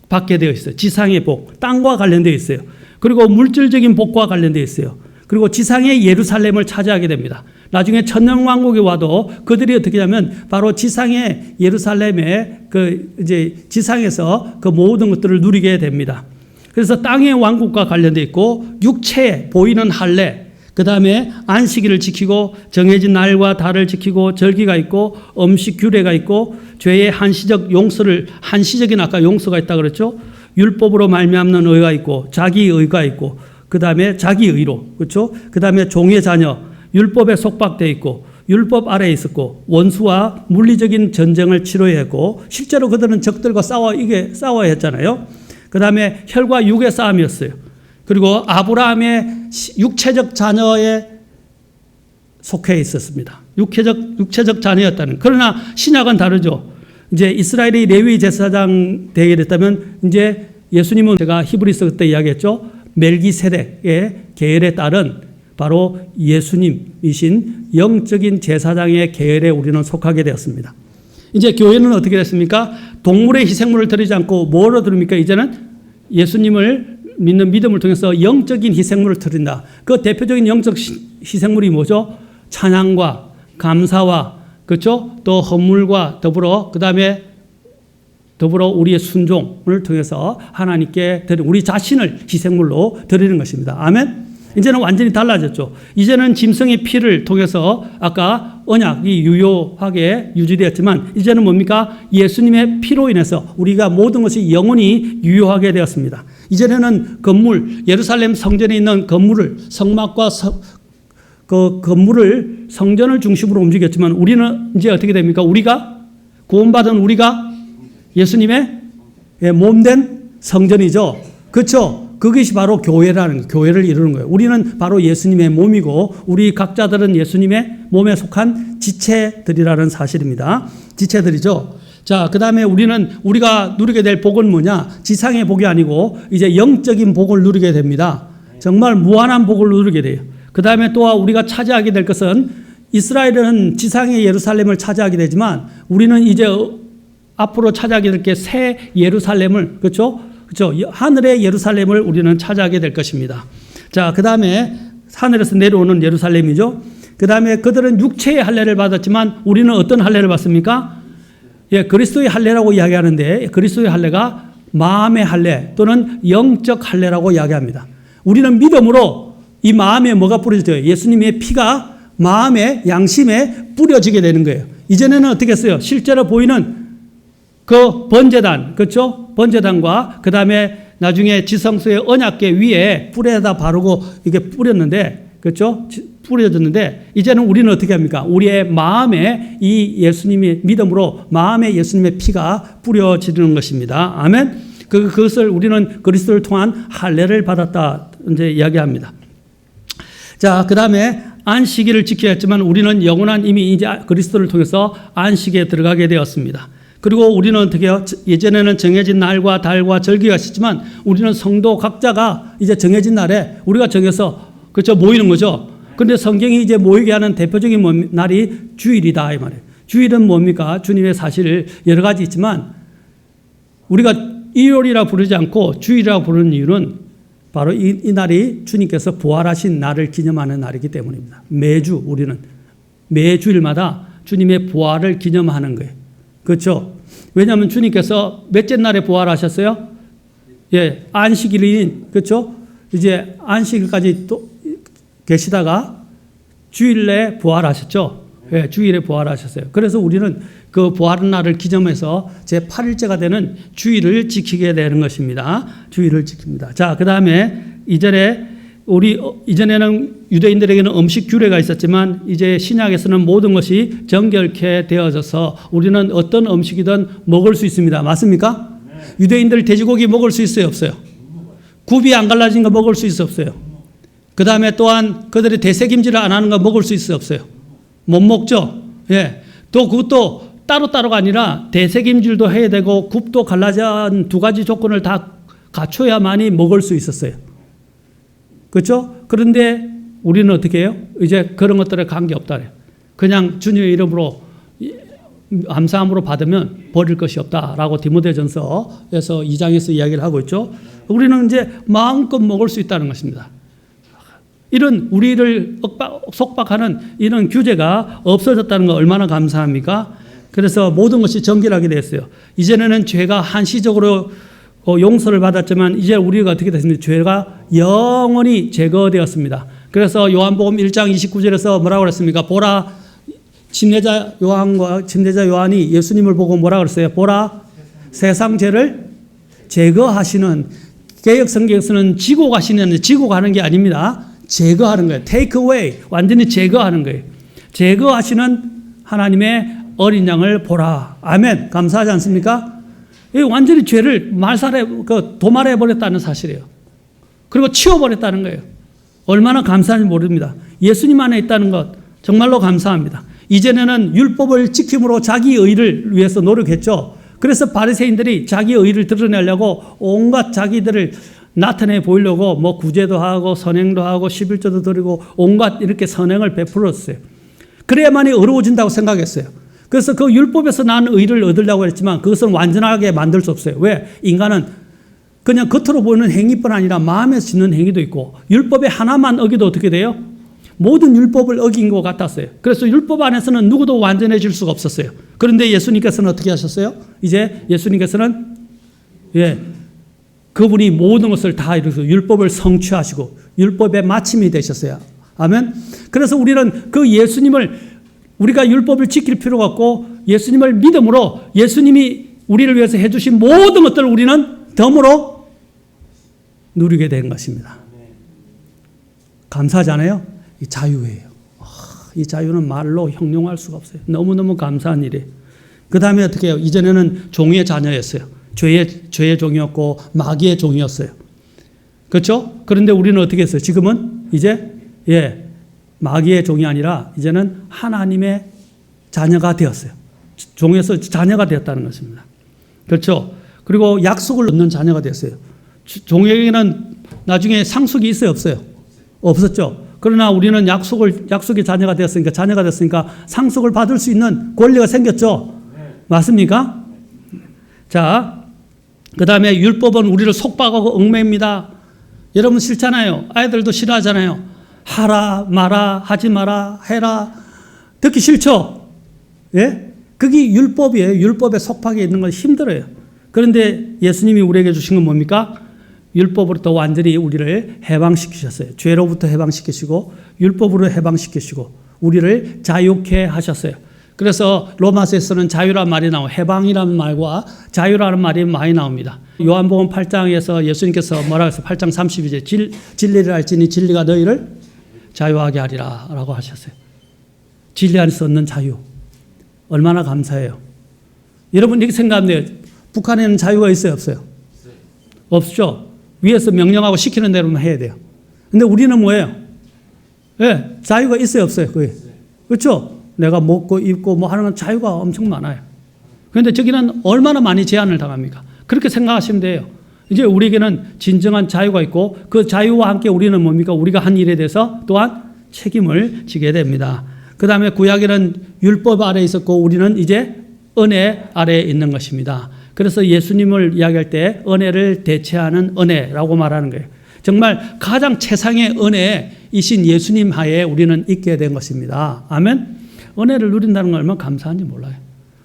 받게 되어 있어요. 지상의 복, 땅과 관련되어 있어요. 그리고 물질적인 복과 관련되어 있어요. 그리고 지상의 예루살렘을 차지하게 됩니다. 나중에 천년왕국이 와도 그들이 어떻게 하면 바로 지상의 예루살렘에 그 이제 지상에서 그 모든 것들을 누리게 됩니다. 그래서 땅의 왕국과 관련되어 있고 육체에 보이는 할례, 그 다음에 안식일을 지키고 정해진 날과 달을 지키고 절기가 있고 음식 규례가 있고 죄의 한시적인 아까 용서가 있다 그랬죠. 율법으로 말미암는 의가 있고 자기 의가 있고 그 다음에 자기 의로, 그렇죠. 그 다음에 종의 자녀, 율법에 속박되어 있고 율법 아래에 있었고 원수와 물리적인 전쟁을 치러야 했고 실제로 그들은 적들과 싸워야 했잖아요. 그 다음에 혈과 육의 싸움이었어요. 그리고 아브라함의 육체적 자녀에 속해 있었습니다. 육체적 자녀였다는. 그러나 신약은 다르죠. 이제 이스라엘이 레위 제사장 되게 됐다면 이제 예수님은 제가 히브리서 때 이야기했죠. 멜기세덱의 계열에 따른 바로 예수님이신 영적인 제사장의 계열에 우리는 속하게 되었습니다. 이제 교회는 어떻게 됐습니까? 동물의 희생물을 드리지 않고 뭐로 드립니까? 이제는 예수님을 믿는 믿음을 통해서 영적인 희생물을 드린다. 그 대표적인 영적 희생물이 뭐죠? 찬양과 감사와, 그렇죠? 또 헌물과 더불어 더불어 우리의 순종을 통해서 하나님께 우리 자신을 희생물로 드리는 것입니다. 아멘. 이제는 완전히 달라졌죠. 이제는 짐승의 피를 통해서 아까 언약이 유효하게 유지되었지만 이제는 뭡니까? 예수님의 피로 인해서 우리가 모든 것이 영원히 유효하게 되었습니다. 이제는 건물, 예루살렘 성전에 있는 건물을, 성막과 그 건물을, 성전을 중심으로 움직였지만 우리는 이제 어떻게 됩니까? 우리가 구원받은 우리가 예수님의 몸된 성전이죠. 그렇죠? 그것이 바로 교회를 이루는 거예요. 우리는 바로 예수님의 몸이고 우리 각자들은 예수님의 몸에 속한 지체들이라는 사실입니다. 지체들이죠. 자, 그 다음에 우리가 누리게 될 복은 뭐냐? 지상의 복이 아니고 이제 영적인 복을 누리게 됩니다. 정말 무한한 복을 누리게 돼요. 그 다음에 또 우리가 차지하게 될 것은 이스라엘은 지상의 예루살렘을 차지하게 되지만 우리는 이제 앞으로 차지하게 될 게 새 예루살렘을, 그렇죠? 하늘의 예루살렘을 우리는 차지하게 될 것입니다. 자, 그 다음에 하늘에서 내려오는 예루살렘이죠. 그 다음에 그들은 육체의 할례를 받았지만 우리는 어떤 할례를 받습니까? 예, 그리스도의 할례라고 이야기하는데 그리스도의 할례가 마음의 할례 또는 영적 할례라고 이야기합니다. 우리는 믿음으로 이 마음에 뭐가 뿌려져요? 예수님의 피가 마음에, 양심에 뿌려지게 되는 거예요. 이전에는 어떻게 했어요? 실제로 보이는 그 번제단, 그렇죠? 번제단과 그 다음에 나중에 지성소의 언약궤 위에 뿔에다 바르고 이게 뿌렸는데, 그렇죠? 뿌려졌는데 이제는 우리는 어떻게 합니까? 우리의 마음에 이 예수님의 믿음으로 마음에 예수님의 피가 뿌려지는 것입니다. 아멘. 그것을 우리는 그리스도를 통한 할례를 받았다 이제 이야기합니다. 자, 그 다음에 안식일을 지켜야 했지만 우리는 영원한 이미 이제 그리스도를 통해서 안식에 들어가게 되었습니다. 그리고 우리는 어떻게 해요? 예전에는 정해진 날과 달과 절기가 있었지만 우리는 성도 각자가 이제 정해진 날에 우리가 정해서, 그렇죠, 모이는 거죠. 그런데 성경이 이제 모이게 하는 대표적인 날이 주일이다 이 말이에요. 주일은 뭡니까? 주님의 사실 여러 가지 있지만 우리가 일요일이라 부르지 않고 주일이라고 부르는 이유는 바로 이 날이 주님께서 부활하신 날을 기념하는 날이기 때문입니다. 매주 우리는 매주일마다 주님의 부활을 기념하는 거예요. 그렇죠? 왜냐하면 주님께서 몇째 날에 부활하셨어요? 예, 안식일인, 그렇죠? 이제 안식일까지 또 계시다가 주일에 부활하셨죠? 예, 주일에 부활하셨어요. 그래서 우리는 그 부활한 날을 기념해서 제8일째가 되는 주일을 지키게 되는 것입니다. 주일을 지킵니다. 자, 그 다음에 이전에는 유대인들에게는 음식 규례가 있었지만 이제 신약에서는 모든 것이 정결케 되어져서 우리는 어떤 음식이든 먹을 수 있습니다. 맞습니까? 유대인들 돼지고기 먹을 수 있어요, 없어요? 굽이 안 갈라진 거 먹을 수 있어, 없어요? 그 다음에 또한 그들이 대세김질을 안 하는 거 먹을 수 있어, 없어요? 못 먹죠? 예. 또 그것도 따로따로가 아니라 대세김질도 해야 되고 굽도 갈라진 두 가지 조건을 다 갖춰야만이 먹을 수 있었어요. 그렇죠? 그런데 우리는 어떻게 해요? 이제 그런 것들에 관계없다 그래요. 그냥 주님의 이름으로 감사함으로 받으면 버릴 것이 없다라고 디모데전서에서 2장에서 이야기를 하고 있죠. 우리는 이제 마음껏 먹을 수 있다는 것입니다. 이런 우리를 속박하는 이런 규제가 없어졌다는 거 얼마나 감사합니까? 그래서 모든 것이 정결하게 됐어요. 이전에는 죄가 한시적으로 용서를 받았지만 이제 우리가 어떻게 됐습니까? 죄가 영원히 제거되었습니다. 그래서 요한복음 1장 29절에서 뭐라고 그랬습니까? 보라, 침례자 요한이 예수님을 보고 뭐라 그랬어요? 보라, 세상 죄를 제거하시는, 개역 성경에서는 지고 가시는, 지고 가는 게 아닙니다. 제거하는 거예요. take away, 완전히 제거하는 거예요. 제거하시는 하나님의 어린 양을 보라. 아멘. 감사하지 않습니까? 완전히 죄를 도말해 버렸다는 사실이에요. 그리고 치워버렸다는 거예요. 얼마나 감사한지 모릅니다. 예수님 안에 있다는 것 정말로 감사합니다. 이전에는 율법을 지킴으로 자기 의를 위해서 노력했죠. 그래서 바리새인들이 자기 의를 드러내려고 온갖 자기들을 나타내 보이려고 뭐 구제도 하고 선행도 하고 11조도 드리고 온갖 이렇게 선행을 베풀었어요. 그래야만이 의로워진다고 생각했어요. 그래서 그 율법에서 난 의를 얻으려고 했지만 그것은 완전하게 만들 수 없어요. 왜? 인간은 그냥 겉으로 보이는 행위뿐 아니라 마음에서 짓는 행위도 있고 율법의 하나만 어기도 어떻게 돼요? 모든 율법을 어긴 것 같았어요. 그래서 율법 안에서는 누구도 완전해질 수가 없었어요. 그런데 예수님께서는 어떻게 하셨어요? 이제 예수님께서는 그분이 모든 것을 다 이루셔서 율법을 성취하시고 율법의 마침이 되셨어요. 아멘. 그래서 우리는 그 예수님을 우리가 율법을 지킬 필요가 없고 예수님을 믿음으로 예수님이 우리를 위해서 해주신 모든 것들을 우리는 덤으로 누리게 된 것입니다. 감사하지 않아요? 이 자유예요. 이 자유는 말로 형용할 수가 없어요. 너무너무 감사한 일이에요. 그 다음에 어떻게 해요? 이전에는 종의 자녀였어요. 죄의 종이었고 마귀의 종이었어요. 그렇죠? 그런데 우리는 어떻게 했어요? 지금은 이제 마귀의 종이 아니라 이제는 하나님의 자녀가 되었어요. 종에서 자녀가 되었다는 것입니다. 그렇죠? 그리고 약속을 얻는 자녀가 되었어요. 종에게는 나중에 상속이 있어요, 없어요? 없었죠. 그러나 우리는 약속의 자녀가 되었으니까 상속을 받을 수 있는 권리가 생겼죠. 맞습니까? 자, 그 다음에 율법은 우리를 속박하고 얽매입니다. 여러분 싫잖아요. 아이들도 싫어하잖아요. 하라, 마라, 하지 마라, 해라. 듣기 싫죠? 예? 그게 율법이에요. 율법의 속박에 있는 건 힘들어요. 그런데 예수님이 우리에게 주신 건 뭡니까? 율법으로부터 완전히 우리를 해방시키셨어요. 죄로부터 해방시키시고 율법으로 해방시키시고 우리를 자유케 하셨어요. 그래서 로마서에서는 자유란 말이 나오고 해방이라는 말과 자유라는 말이 많이 나옵니다. 요한복음 8장에서 예수님께서 뭐라고 했어요? 8장 32절 진리를 알지니 진리가 너희를 자유하게 하리라 라고 하셨어요. 진리 안에서 얻는 자유. 얼마나 감사해요. 여러분 이렇게 생각하면 돼요. 북한에는 자유가 있어요, 없어요? 없죠. 위에서 명령하고 시키는 대로만 해야 돼요. 근데 우리는 뭐예요? 자유가 있어요, 없어요? 그게. 그렇죠? 내가 먹고 입고 뭐 하는 건 자유가 엄청 많아요. 그런데 저기는 얼마나 많이 제한을 당합니까? 그렇게 생각하시면 돼요. 이제 우리에게는 진정한 자유가 있고 그 자유와 함께 우리는 뭡니까? 우리가 한 일에 대해서 또한 책임을 지게 됩니다. 그 다음에 구약에는 율법 아래에 있었고 우리는 이제 은혜 아래에 있는 것입니다. 그래서 예수님을 이야기할 때 은혜를 대체하는 은혜라고 말하는 거예요. 정말 가장 최상의 은혜이신 예수님 하에 우리는 있게 된 것입니다. 아멘. 은혜를 누린다는 건 얼마나 감사한지 몰라요.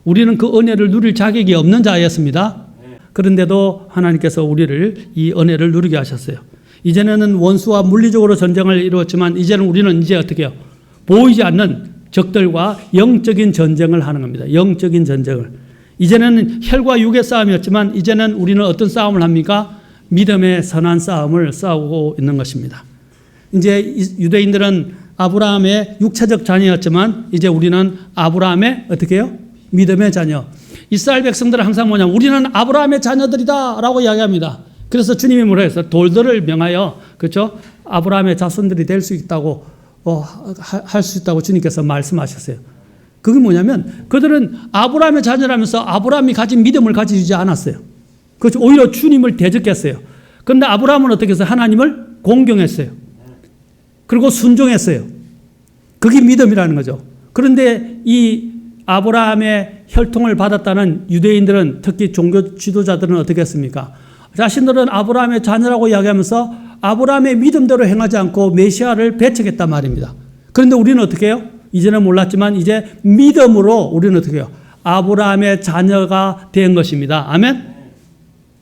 우리는 그 은혜를 누릴 자격이 없는 자였습니다. 그런데도 하나님께서 우리를 이 은혜를 누리게 하셨어요. 이전에는 원수와 물리적으로 전쟁을 이루었지만 이제는 우리는 이제 어떻게 해요? 보이지 않는 적들과 영적인 전쟁을 하는 겁니다. 영적인 전쟁을. 이제는 혈과 육의 싸움이었지만 이제는 우리는 어떤 싸움을 합니까? 믿음의 선한 싸움을 싸우고 있는 것입니다. 이제 유대인들은 아브라함의 육체적 자녀였지만 이제 우리는 아브라함의 어떻게 해요? 믿음의 자녀. 이스라엘 백성들은 항상 뭐냐? 우리는 아브라함의 자녀들이다 라고 이야기합니다. 그래서 주님이 뭐라 했어요? 돌들을 명하여, 그렇죠? 아브라함의 자손들이 될 수 있다고 할 수 있다고 주님께서 말씀하셨어요. 그게 뭐냐면 그들은 아브라함의 자녀라면서 아브라함이 가진 믿음을 가지지 않았어요. 그렇죠? 오히려 주님을 대적했어요. 그런데 아브라함은 어떻게 했어요? 하나님을 공경했어요. 그리고 순종했어요. 그게 믿음이라는 거죠. 그런데 이 아브라함의 혈통을 받았다는 유대인들은, 특히 종교 지도자들은 어떻게 했습니까? 자신들은 아브라함의 자녀라고 이야기하면서 아브라함의 믿음대로 행하지 않고 메시아를 배척했단 말입니다. 그런데 우리는 어떻게 해요? 이제는 몰랐지만 이제 믿음으로 우리는 어떻게 해요? 아브라함의 자녀가 된 것입니다. 아멘?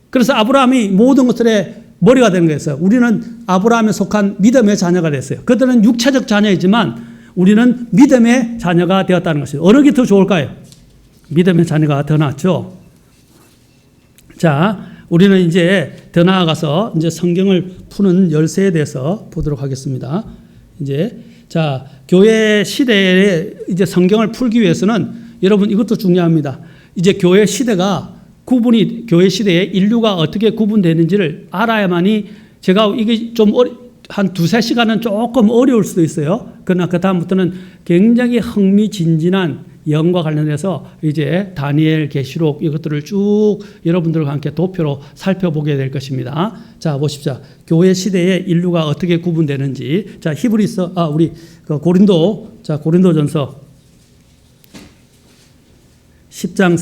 그래서 아브라함이 모든 것들의 머리가 되는 거였어요. 우리는 아브라함에 속한 믿음의 자녀가 됐어요. 그들은 육체적 자녀이지만 우리는 믿음의 자녀가 되었다는 것이죠. 어느 게 더 좋을까요? 믿음의 자녀가 더 낫죠. 자, 우리는 이제 더 나아가서 이제 성경을 푸는 열쇠에 대해서 보도록 하겠습니다. 이제 자, 교회 시대에 이제 성경을 풀기 위해서는 여러분 이것도 중요합니다. 이제 교회 시대가 교회 시대에 인류가 어떻게 구분되는지를 알아야만이, 제가 이게 좀 한 두세 시간은 조금 어려울 수도 있어요. 그러나 그 다음부터는 굉장히 흥미진진한 영과 관련해서 이제 다니엘, 계시록 이것들을 쭉 여러분들과 함께 도표로 살펴보게 될 것입니다. 자, 보십시오. 교회 시대에 인류가 어떻게 구분되는지. 자, 우리 고린도전서 10장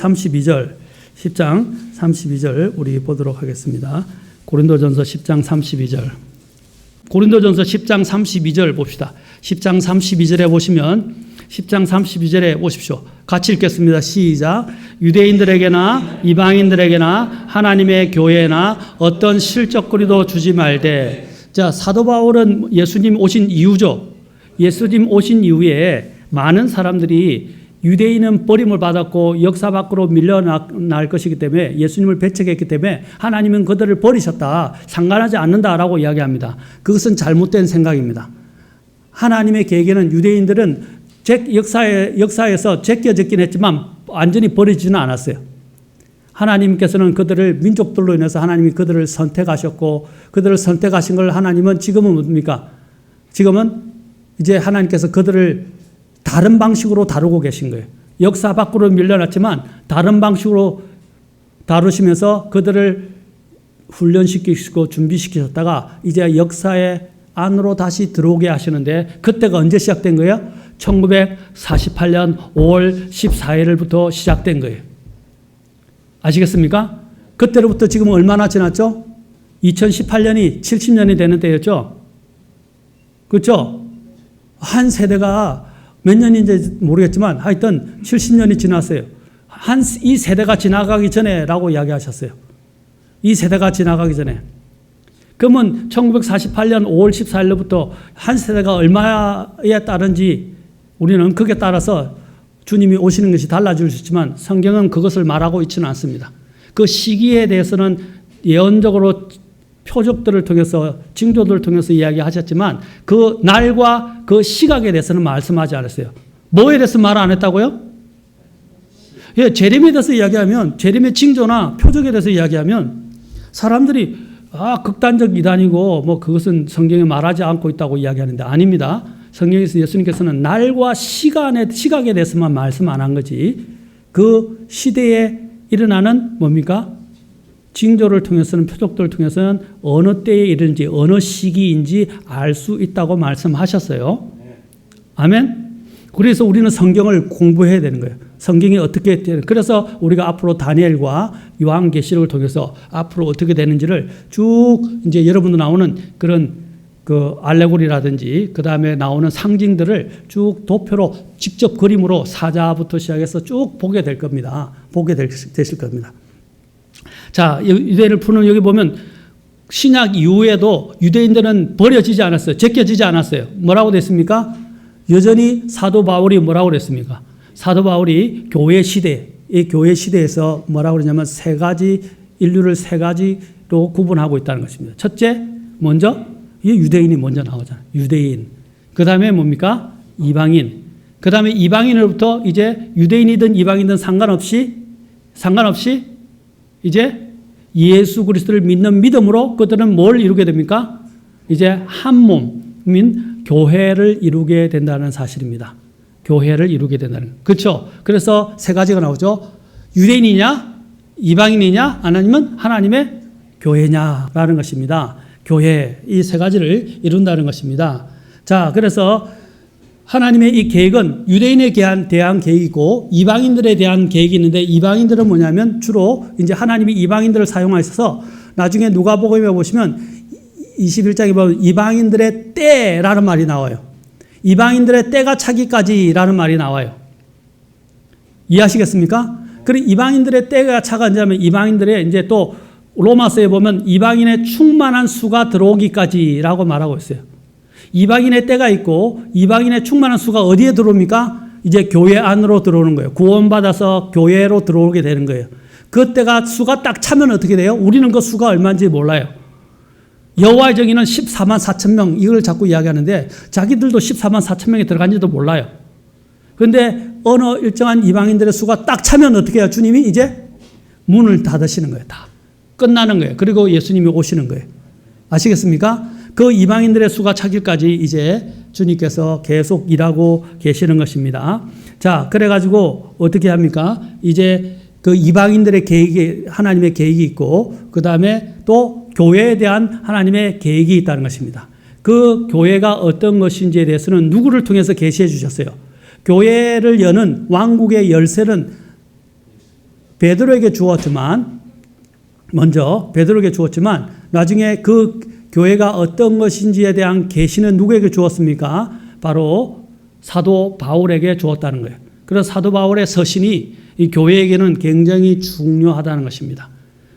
32절 우리 보도록 하겠습니다. 고린도전서 10장 32절. 고린도전서 10장 32절 봅시다. 10장 32절에 보시면 10장 32절에 보십시오. 같이 읽겠습니다. 시작. 유대인들에게나 이방인들에게나 하나님의 교회나 어떤 실적거리도 주지 말되. 자, 사도 바울은 예수님 오신 이후죠. 예수님 오신 이후에 많은 사람들이 유대인은 버림을 받았고 역사 밖으로 밀려날 것이기 때문에 예수님을 배척했기 때문에 하나님은 그들을 버리셨다, 상관하지 않는다라고 이야기합니다. 그것은 잘못된 생각입니다. 하나님의 계획에는 유대인들은 역사에서 제껴졌긴 했지만 완전히 버리지는 않았어요. 하나님께서는 그들을 민족들로 인해서 하나님이 그들을 선택하셨고, 그들을 선택하신 걸 하나님은 지금은 뭡니까? 지금은 이제 하나님께서 그들을 다른 방식으로 다루고 계신 거예요. 역사 밖으로 밀려났지만 다른 방식으로 다루시면서 그들을 훈련시키시고 준비시키셨다가 이제 역사의 안으로 다시 들어오게 하시는데, 그때가 언제 시작된 거예요? 1948년 5월 14일부터 시작된 거예요. 아시겠습니까? 그때로부터 지금 얼마나 지났죠? 2018년이 70년이 되는 때였죠? 그렇죠? 한 세대가 몇 년인지 모르겠지만 하여튼 70년이 지났어요. 이 세대가 지나가기 전에라고 이야기하셨어요. 이 세대가 지나가기 전에. 그러면 1948년 5월 14일부터 한 세대가 얼마에 따른지 우리는 그게 따라서 주님이 오시는 것이 달라질 수 있지만 성경은 그것을 말하고 있지는 않습니다. 그 시기에 대해서는 예언적으로 표적들을 통해서, 징조들을 통해서 이야기하셨지만 그 날과 그 시각에 대해서는 말씀하지 않았어요. 뭐에 대해서 말 안 했다고요? 예, 재림에 대해서 이야기하면, 재림의 징조나 표적에 대해서 이야기하면 사람들이 극단적 이단이고 뭐 그것은 성경에 말하지 않고 있다고 이야기하는데 아닙니다. 성경에서 예수님께서는 날과 시각에 대해서만 말씀 안 한 거지, 그 시대에 일어나는 뭡니까? 징조를 통해서는, 표적들을 통해서는 어느 때에 이르는지 어느 시기인지 알 수 있다고 말씀하셨어요. 아멘. 그래서 우리는 성경을 공부해야 되는 거예요. 성경이 어떻게 되는, 그래서 우리가 앞으로 다니엘과 요한계시록을 통해서 앞으로 어떻게 되는지를 쭉 이제 여러분도 나오는 그런 그 알레고리라든지 그 다음에 나오는 상징들을 쭉 도표로 직접 그림으로 사자부터 시작해서 쭉 보게 될 겁니다. 되실 겁니다. 자, 유대인을 푸는 여기 보면 신약 이후에도 유대인들은 버려지지 않았어요. 제껴지지 않았어요. 뭐라고 됐습니까? 여전히 사도 바울이 뭐라고 그랬습니까? 사도 바울이 교회 시대, 이 교회 시대에서 뭐라고 그러냐면 인류를 세 가지로 구분하고 있다는 것입니다. 첫째, 먼저 이 유대인이 먼저 나오잖아요. 유대인. 그 다음에 뭡니까? 이방인. 그 다음에 이방인으로부터 이제 유대인이든 이방인이든 상관없이 이제 예수 그리스도를 믿는 믿음으로 그들은 뭘 이루게 됩니까? 이제 한 몸인 교회를 이루게 된다는 사실입니다. 교회를 이루게 된다는. 그렇죠? 그래서 세 가지가 나오죠. 유대인이냐, 이방인이냐, 아니면 하나님의 교회냐라는 것입니다. 교회, 이 세 가지를 이룬다는 것입니다. 자, 그래서 하나님의 이 계획은 유대인에 대한 계획이고 이방인들에 대한 계획이 있는데, 이방인들은 뭐냐면 주로 이제 하나님이 이방인들을 사용하셔서 나중에 누가복음에 보시면 21장에 보면 이방인들의 때라는 말이 나와요. 이방인들의 때가 차기까지라는 말이 나와요. 이해하시겠습니까? 그리고 이방인들의 때가 차가 언제냐면 이방인들의 이제 또 로마서에 보면 이방인의 충만한 수가 들어오기까지라고 말하고 있어요. 이방인의 때가 있고 이방인의 충만한 수가 어디에 들어옵니까? 이제 교회 안으로 들어오는 거예요. 구원받아서 교회로 들어오게 되는 거예요. 그 때가 수가 딱 차면 어떻게 돼요? 우리는 그 수가 얼마인지 몰라요. 여호와의 정의는 14만 4천 명 이걸 자꾸 이야기하는데 자기들도 14만 4천 명이 들어간지도 몰라요. 그런데 어느 일정한 이방인들의 수가 딱 차면 어떻게 해요? 주님이 이제 문을 닫으시는 거예요. 다 끝나는 거예요. 그리고 예수님이 오시는 거예요. 아시겠습니까? 그 이방인들의 수가 차기까지 이제 주님께서 계속 일하고 계시는 것입니다. 자, 그래가지고 어떻게 합니까? 이제 그 이방인들의 계획이, 하나님의 계획이 있고, 그 다음에 또 교회에 대한 하나님의 계획이 있다는 것입니다. 그 교회가 어떤 것인지에 대해서는 누구를 통해서 계시해 주셨어요? 교회를 여는 왕국의 열쇠는 베드로에게 주었지만, 먼저 베드로에게 주었지만, 나중에 그 교회가 어떤 것인지에 대한 계시는 누구에게 주었습니까? 바로 사도 바울에게 주었다는 거예요. 그래서 사도 바울의 서신이 이 교회에게는 굉장히 중요하다는 것입니다.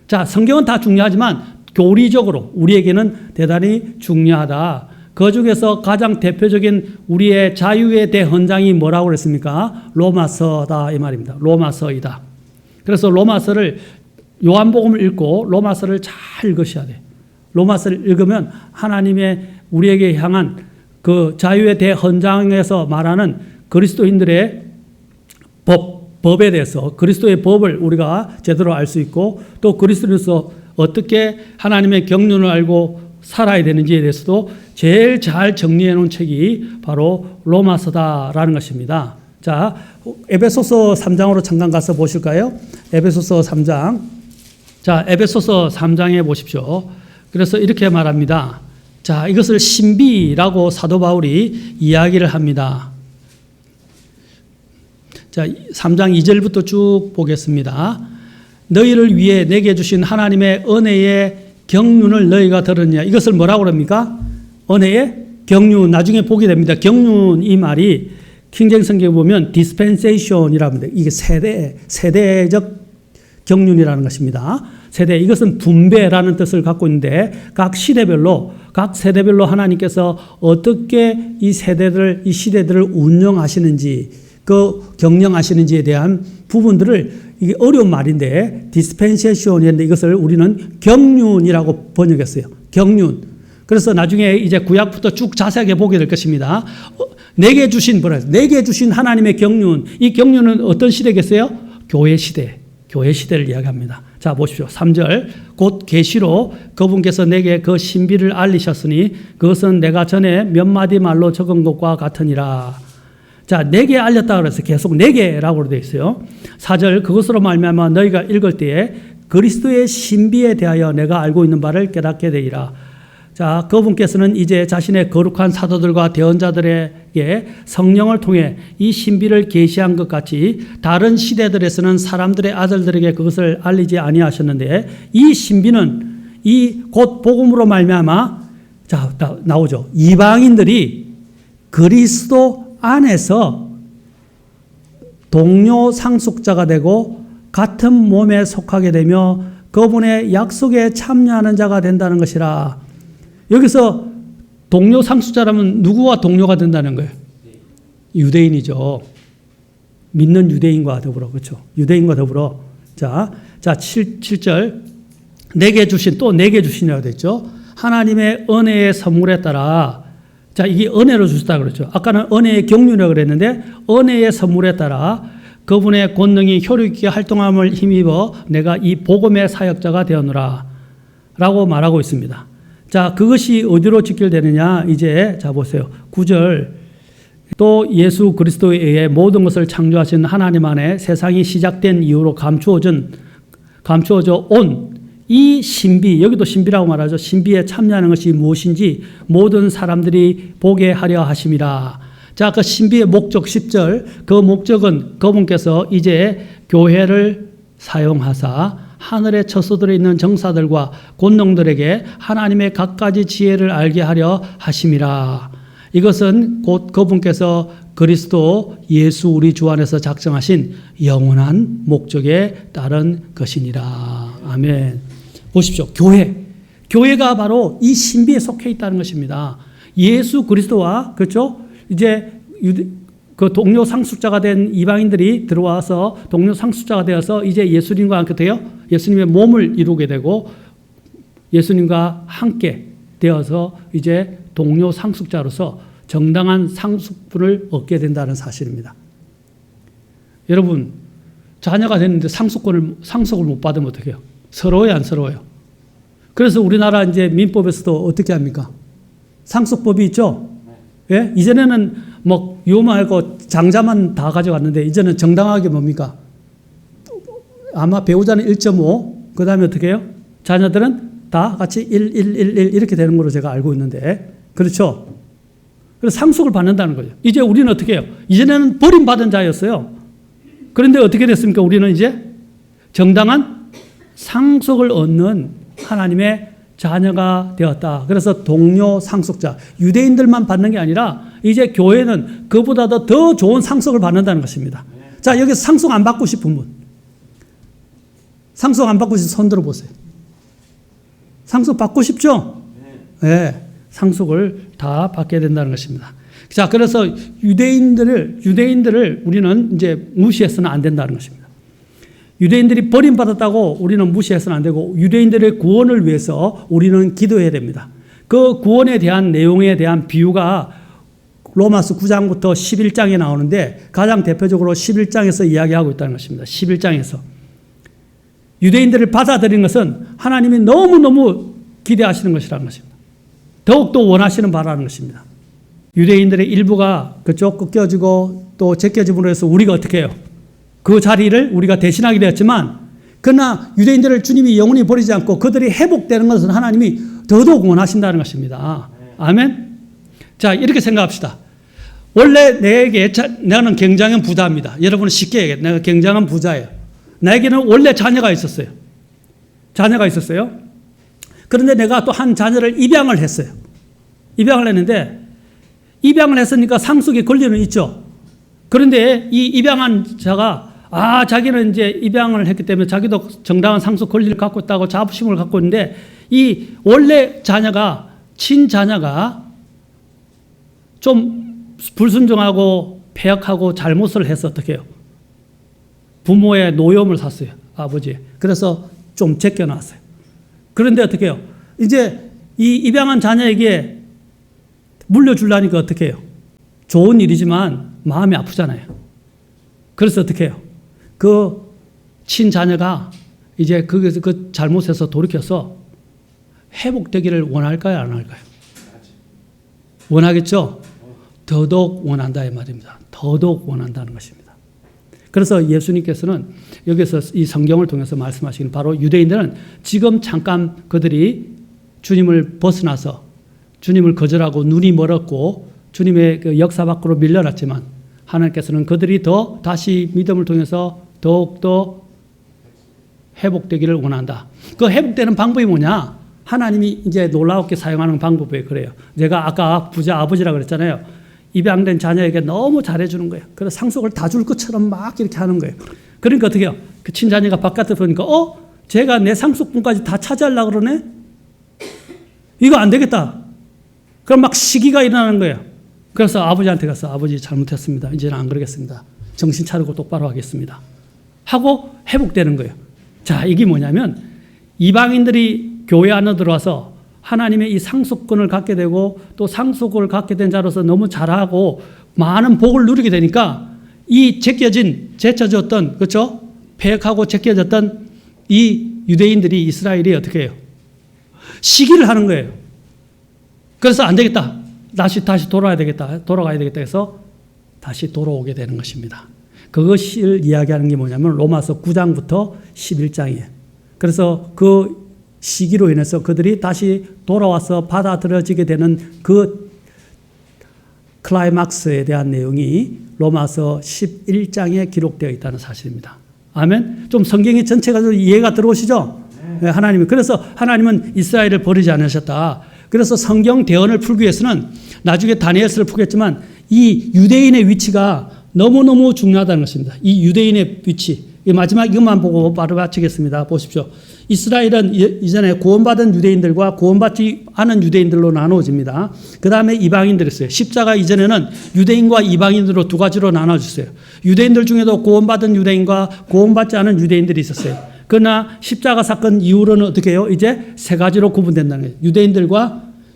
자, 성경은 다 중요하지만 교리적으로 우리에게는 대단히 중요하다. 그 중에서 가장 대표적인 우리의 자유의 대헌장이 뭐라고 그랬습니까? 로마서다 이 말입니다. 로마서이다. 그래서 로마서를 요한복음을 읽고 로마서를 잘 읽으셔야 돼요. 로마서를 읽으면 하나님의 우리에게 향한 그 자유의 대헌장에서 말하는 그리스도인들의 법에 대해서 그리스도의 법을 우리가 제대로 알 수 있고 또 그리스도로서 어떻게 하나님의 경륜을 알고 살아야 되는지에 대해서도 제일 잘 정리해 놓은 책이 바로 로마서다라는 것입니다. 자, 에베소서 3장으로 잠깐 가서 보실까요? 에베소서 3장. 자, 에베소서 3장에 보십시오. 그래서 이렇게 말합니다. 자, 이것을 신비라고 사도 바울이 이야기를 합니다. 자, 3장 2절부터 쭉 보겠습니다. 너희를 위해 내게 주신 하나님의 은혜의 경륜을 너희가 들었냐. 이것을 뭐라고 그럽니까? 은혜의 경륜. 나중에 보게 됩니다. 경륜 이 말이 킹제임스 성경에 보면 dispensation이라고 합니다. 이게 세대적 경륜이라는 것입니다. 세대, 이것은 분배라는 뜻을 갖고 있는데 각 세대별로 하나님께서 어떻게 이 세대들, 이 시대들을 운영하시는지, 경영하시는지에 대한 부분들을, 이게 어려운 말인데 dispensation인데 이것을 우리는 경륜이라고 번역했어요. 경륜. 그래서 나중에 이제 구약부터 쭉 자세하게 보게 될 것입니다. 내게 주신 하나님의 경륜. 이 경륜은 어떤 시대겠어요? 교회 시대를 이야기합니다. 자, 보십시오. 3절. 곧 계시로 그분께서 내게 그 신비를 알리셨으니 그것은 내가 전에 몇 마디 말로 적은 것과 같으니라. 자, 내게 알렸다 그래서 계속 내게라고 되어 있어요. 4절. 그것으로 말미암아 너희가 읽을 때에 그리스도의 신비에 대하여 내가 알고 있는 바를 깨닫게 되리라. 자, 그분께서는 이제 자신의 거룩한 사도들과 대언자들에게 성령을 통해 이 신비를 계시한 것 같이 다른 시대들에서는 사람들의 아들들에게 그것을 알리지 아니하셨는데 이 신비는 이 곧 복음으로 말미암아 자, 나오죠. 이방인들이 그리스도 안에서 동료 상속자가 되고 같은 몸에 속하게 되며 그분의 약속에 참여하는 자가 된다는 것이라. 여기서 동료 상속자라면 누구와 동료가 된다는 거예요? 유대인이죠. 믿는 유대인과 더불어, 그렇죠. 유대인과 더불어. 자, 7절. 내게 주시니라고 됐죠. 하나님의 은혜의 선물에 따라, 자, 이게 은혜로 주셨다 그랬죠. 아까는 은혜의 경륜이라고 그랬는데, 은혜의 선물에 따라 그분의 권능이 효력 있게 활동함을 힘입어 내가 이 복음의 사역자가 되었노라. 라고 말하고 있습니다. 자, 그것이 어디로 직결되느냐? 이제, 자, 보세요. 9절. 또 예수 그리스도에 의해 모든 것을 창조하신 하나님 안에 세상이 시작된 이후로 감추어져 온 이 신비, 여기도 신비라고 말하죠. 신비에 참여하는 것이 무엇인지 모든 사람들이 보게 하려 하심이라. 자, 그 신비의 목적 10절. 그 목적은 그분께서 이제 교회를 사용하사 하늘에 처소들에 있는 정사들과 권능들에게 하나님의 갖가지 지혜를 알게 하려 하심이라. 이것은 곧 그분께서 그리스도 예수 우리 주 안에서 작정하신 영원한 목적에 따른 것이니라. 아멘. 보십시오. 교회가 바로 이 신비에 속해 있다는 것입니다. 예수 그리스도와, 그렇죠? 이제 그 동료 상속자가 된 이방인들이 들어와서 동료 상속자가 되어서 이제 예수님과 함께 되어 예수님의 몸을 이루게 되고 예수님과 함께 되어서 이제 동료 상속자로서 정당한 상속분을 얻게 된다는 사실입니다. 여러분, 자녀가 됐는데 상속을 못 받으면 어떻게 해요? 서러워요, 안 서러워요? 그래서 우리나라 이제 민법에서도 어떻게 합니까? 상속법이 있죠? 예? 이전에는 뭐 유마하고 장자만 다 가져갔는데 이제는 정당하게 뭡니까? 아마 배우자는 1.5, 그 다음에 어떻게 해요? 자녀들은 다 같이 1, 1, 1, 1 이렇게 되는 걸로 제가 알고 있는데, 그렇죠? 그래서 상속을 받는다는 거죠. 이제 우리는 어떻게 해요? 이전에는 버림받은 자였어요. 그런데 어떻게 됐습니까? 우리는 이제 정당한 상속을 얻는 하나님의 자녀가 되었다. 그래서 동료 상속자, 유대인들만 받는 게 아니라 이제 교회는 그보다도 더 좋은 상속을 받는다는 것입니다. 자, 여기서 상속 안 받고 싶은 분. 상속 안 받고 싶은 손 들어보세요. 상속 받고 싶죠? 네. 상속을 다 받게 된다는 것입니다. 자, 그래서 유대인들을 우리는 이제 무시해서는 안 된다는 것입니다. 유대인들이 버림받았다고 우리는 무시해서는 안 되고 유대인들의 구원을 위해서 우리는 기도해야 됩니다. 그 구원에 대한 내용에 대한 비유가 로마서 9장부터 11장에 나오는데 가장 대표적으로 11장에서 이야기하고 있다는 것입니다. 11장에서. 유대인들을 받아들인 것은 하나님이 너무너무 기대하시는 것이라는 것입니다. 더욱더 원하시는 바라는 것입니다. 유대인들의 일부가 그쪽 꺾여지고 또 제껴짐으로 해서 우리가 어떻게 해요? 그 자리를 우리가 대신하게 되었지만 그러나 유대인들을 주님이 영원히 버리지 않고 그들이 회복되는 것은 하나님이 더더욱 원하신다는 것입니다. 아멘? 자, 이렇게 생각합시다. 원래 나는 굉장한 부자입니다. 여러분은 쉽게 얘기해요. 내가 굉장한 부자예요. 나에게는 원래 자녀가 있었어요. 그런데 내가 또 한 자녀를 입양을 했어요. 입양을 했는데 입양을 했으니까 상속의 권리는 있죠. 그런데 이 입양한 자가 자기는 이제 입양을 했기 때문에 자기도 정당한 상속 권리를 갖고 있다고 자부심을 갖고 있는데 이 원래 자녀가 친자녀가 좀 불순종하고 폐역하고 잘못을 해서 어떻게 해요? 부모의 노여움을 샀어요. 아버지. 그래서 좀 제껴놨어요. 그런데 어떻게 해요? 이제 이 입양한 자녀에게 물려주려니까 어떻게 해요? 좋은 일이지만 마음이 아프잖아요. 그래서 어떻게 해요? 그 친자녀가 이제 그 잘못에서 돌이켜서 회복되기를 원할까요? 안 할까요? 원하겠죠? 더더욱 원한다 이 말입니다. 더더욱 원한다는 것입니다. 그래서 예수님께서는 여기서 이 성경을 통해서 말씀하시는 바로 유대인들은 지금 잠깐 그들이 주님을 벗어나서 주님을 거절하고 눈이 멀었고 주님의 그 역사 밖으로 밀려났지만 하나님께서는 그들이 더 다시 믿음을 통해서 더욱더 회복되기를 원한다. 그 회복되는 방법이 뭐냐? 하나님이 이제 놀라웠게 사용하는 방법이 그래요. 제가 아까 부자 아버지라고 그랬잖아요. 입양된 자녀에게 너무 잘해주는 거예요. 그래서 상속을 다 줄 것처럼 막 이렇게 하는 거예요. 그러니까 어떻게 해요? 그 친자녀가 바깥에 보니까 제가 내 상속분까지 다 차지하려고 그러네? 이거 안 되겠다. 그럼 막 시기가 일어나는 거예요. 그래서 아버지한테 가서 아버지 잘못했습니다. 이제는 안 그러겠습니다. 정신 차리고 똑바로 하겠습니다. 하고 회복되는 거예요. 자, 이게 뭐냐면 이방인들이 교회 안에 들어와서 하나님의 이 상속권을 갖게 되고 또 상속을 갖게 된 자로서 너무 잘하고 많은 복을 누리게 되니까 이 제쳐졌던, 그렇죠? 폐역하고 제껴졌던 이 유대인들이, 이스라엘이 어떻게 해요? 시기를 하는 거예요. 그래서 안 되겠다. 다시 돌아가야 되겠다 해서 다시 돌아오게 되는 것입니다. 그것을 이야기하는 게 뭐냐면 로마서 9장부터 11장이에요. 그래서 그 시기로 인해서 그들이 다시 돌아와서 받아들여지게 되는 그 클라이막스에 대한 내용이 로마서 11장에 기록되어 있다는 사실입니다. 아멘. 좀 성경이 전체가 좀 이해가 들어오시죠? 네, 하나님이. 그래서 하나님은 이스라엘을 버리지 않으셨다. 그래서 성경 대언을 풀기 위해서는 나중에 다니엘서를 풀겠지만 이 유대인의 위치가 너무너무 중요하다는 것입니다. 이 유대인의 위치. 마지막 이것만 보고 바로 마치겠습니다. 보십시오. 이스라엘은 이전에 구원받은 유대인들과 구원받지 않은 유대인들로 나누어집니다. 그 다음에 이방인들이 있어요. 십자가 이전에는 유대인과 이방인으로 두 가지로 나눠졌어요. 유대인들 중에도 구원받은 유대인과 구원받지 않은 유대인들이 있었어요. 그러나 십자가 사건 이후로는 어떻게 해요? 이제 세 가지로 구분된다는 거예요.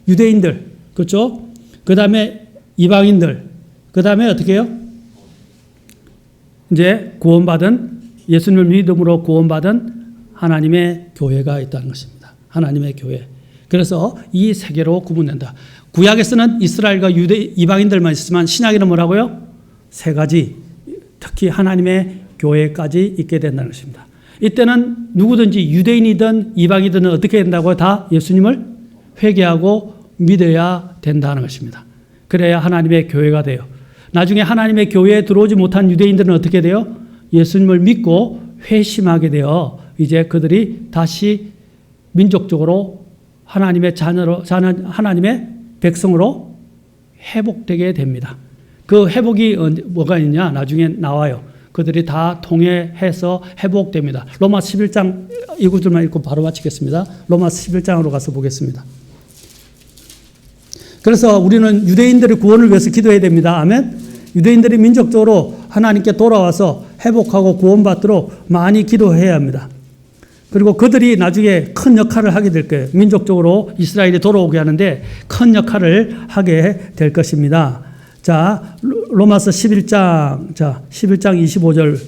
유대인들, 그렇죠? 그 다음에 이방인들, 그 다음에 어떻게 해요? 이제 구원받은, 예수님을 믿음으로 구원받은 하나님의 교회가 있다는 것입니다. 하나님의 교회. 그래서 이 세 개로 구분된다. 구약에서는 이스라엘과 이방인들만 있었지만 신약에는 뭐라고요? 세 가지, 특히 하나님의 교회까지 있게 된다는 것입니다. 이때는 누구든지 유대인이든 이방이든 어떻게 된다고요? 다 예수님을 회개하고 믿어야 된다는 것입니다. 그래야 하나님의 교회가 돼요. 나중에 하나님의 교회에 들어오지 못한 유대인들은 어떻게 돼요? 예수님을 믿고 회심하게 되어 이제 그들이 다시 민족적으로 하나님의 하나님의 백성으로 회복되게 됩니다. 그 회복이 뭐가 있냐? 나중에 나와요. 그들이 다 통회해서 회복됩니다. 로마 11장 이 구절만 읽고 바로 마치겠습니다. 로마 11장으로 가서 보겠습니다. 그래서 우리는 유대인들의 구원을 위해서 기도해야 됩니다. 아멘. 유대인들이 민족적으로 하나님께 돌아와서 회복하고 구원받도록 많이 기도해야 합니다. 그리고 그들이 나중에 큰 역할을 하게 될 거예요. 민족적으로 이스라엘이 돌아오게 하는데 큰 역할을 하게 될 것입니다. 자, 로마서 11장 25절.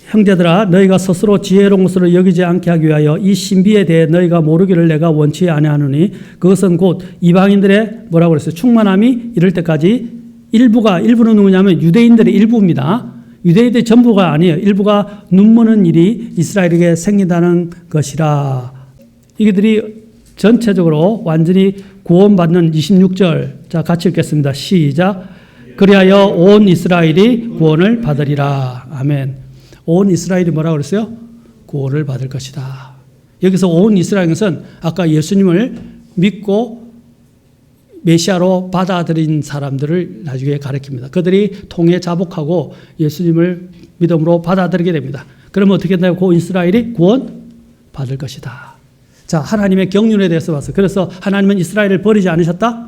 형제들아, 너희가 스스로 지혜로운 것으로 여기지 않게 하기 위하여 이 신비에 대해 너희가 모르기를 내가 원치 아니하노니 그것은 곧 이방인들의 뭐라고 그랬어요? 충만함이 이를 때까지 일부는 누구냐면 유대인들의 일부입니다. 유대인들의 전부가 아니에요. 일부가 눈머는 일이 이스라엘에게 생긴다는 것이라. 이들이 전체적으로 완전히 구원받는 26절. 자, 같이 읽겠습니다. 시작. 그리하여 온 이스라엘이 구원을 받으리라. 아멘. 온 이스라엘이 뭐라고 그랬어요? 구원을 받을 것이다. 여기서 온 이스라엘은 아까 예수님을 믿고 메시아로 받아들인 사람들을 나중에 가리킵니다. 그들이 통해 자복하고 예수님을 믿음으로 받아들이게 됩니다. 그러면 어떻게 된다고? 그 이스라엘이 구원 받을 것이다. 자, 하나님의 경륜에 대해서 봤어요. 그래서 하나님은 이스라엘을 버리지 않으셨다?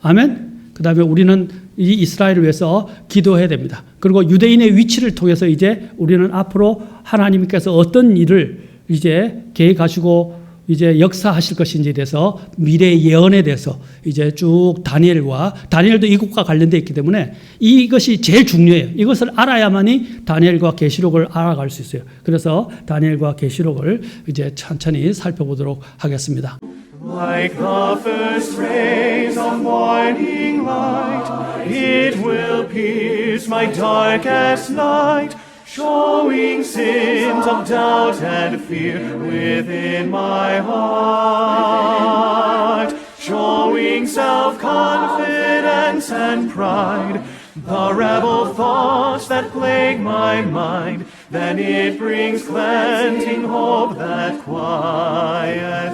아멘? 그 다음에 우리는 이 이스라엘을 위해서 기도해야 됩니다. 그리고 유대인의 위치를 통해서 이제 우리는 앞으로 하나님께서 어떤 일을 이제 계획하시고 이제 역사하실 것인지에 대해서 미래의 예언에 대해서 이제 쭉 다니엘도 이것과 관련되어 있기 때문에 이것이 제일 중요해요. 이것을 알아야만이 다니엘과 계시록을 알아갈 수 있어요. 그래서 다니엘과 계시록을 이제 천천히 살펴보도록 하겠습니다. Like the first rays of morning light, it will pierce my darkest night, showing sins of doubt and fear within my heart, showing self-confidence and pride, the rebel thoughts that plague my mind. Then it brings cleansing hope that quiet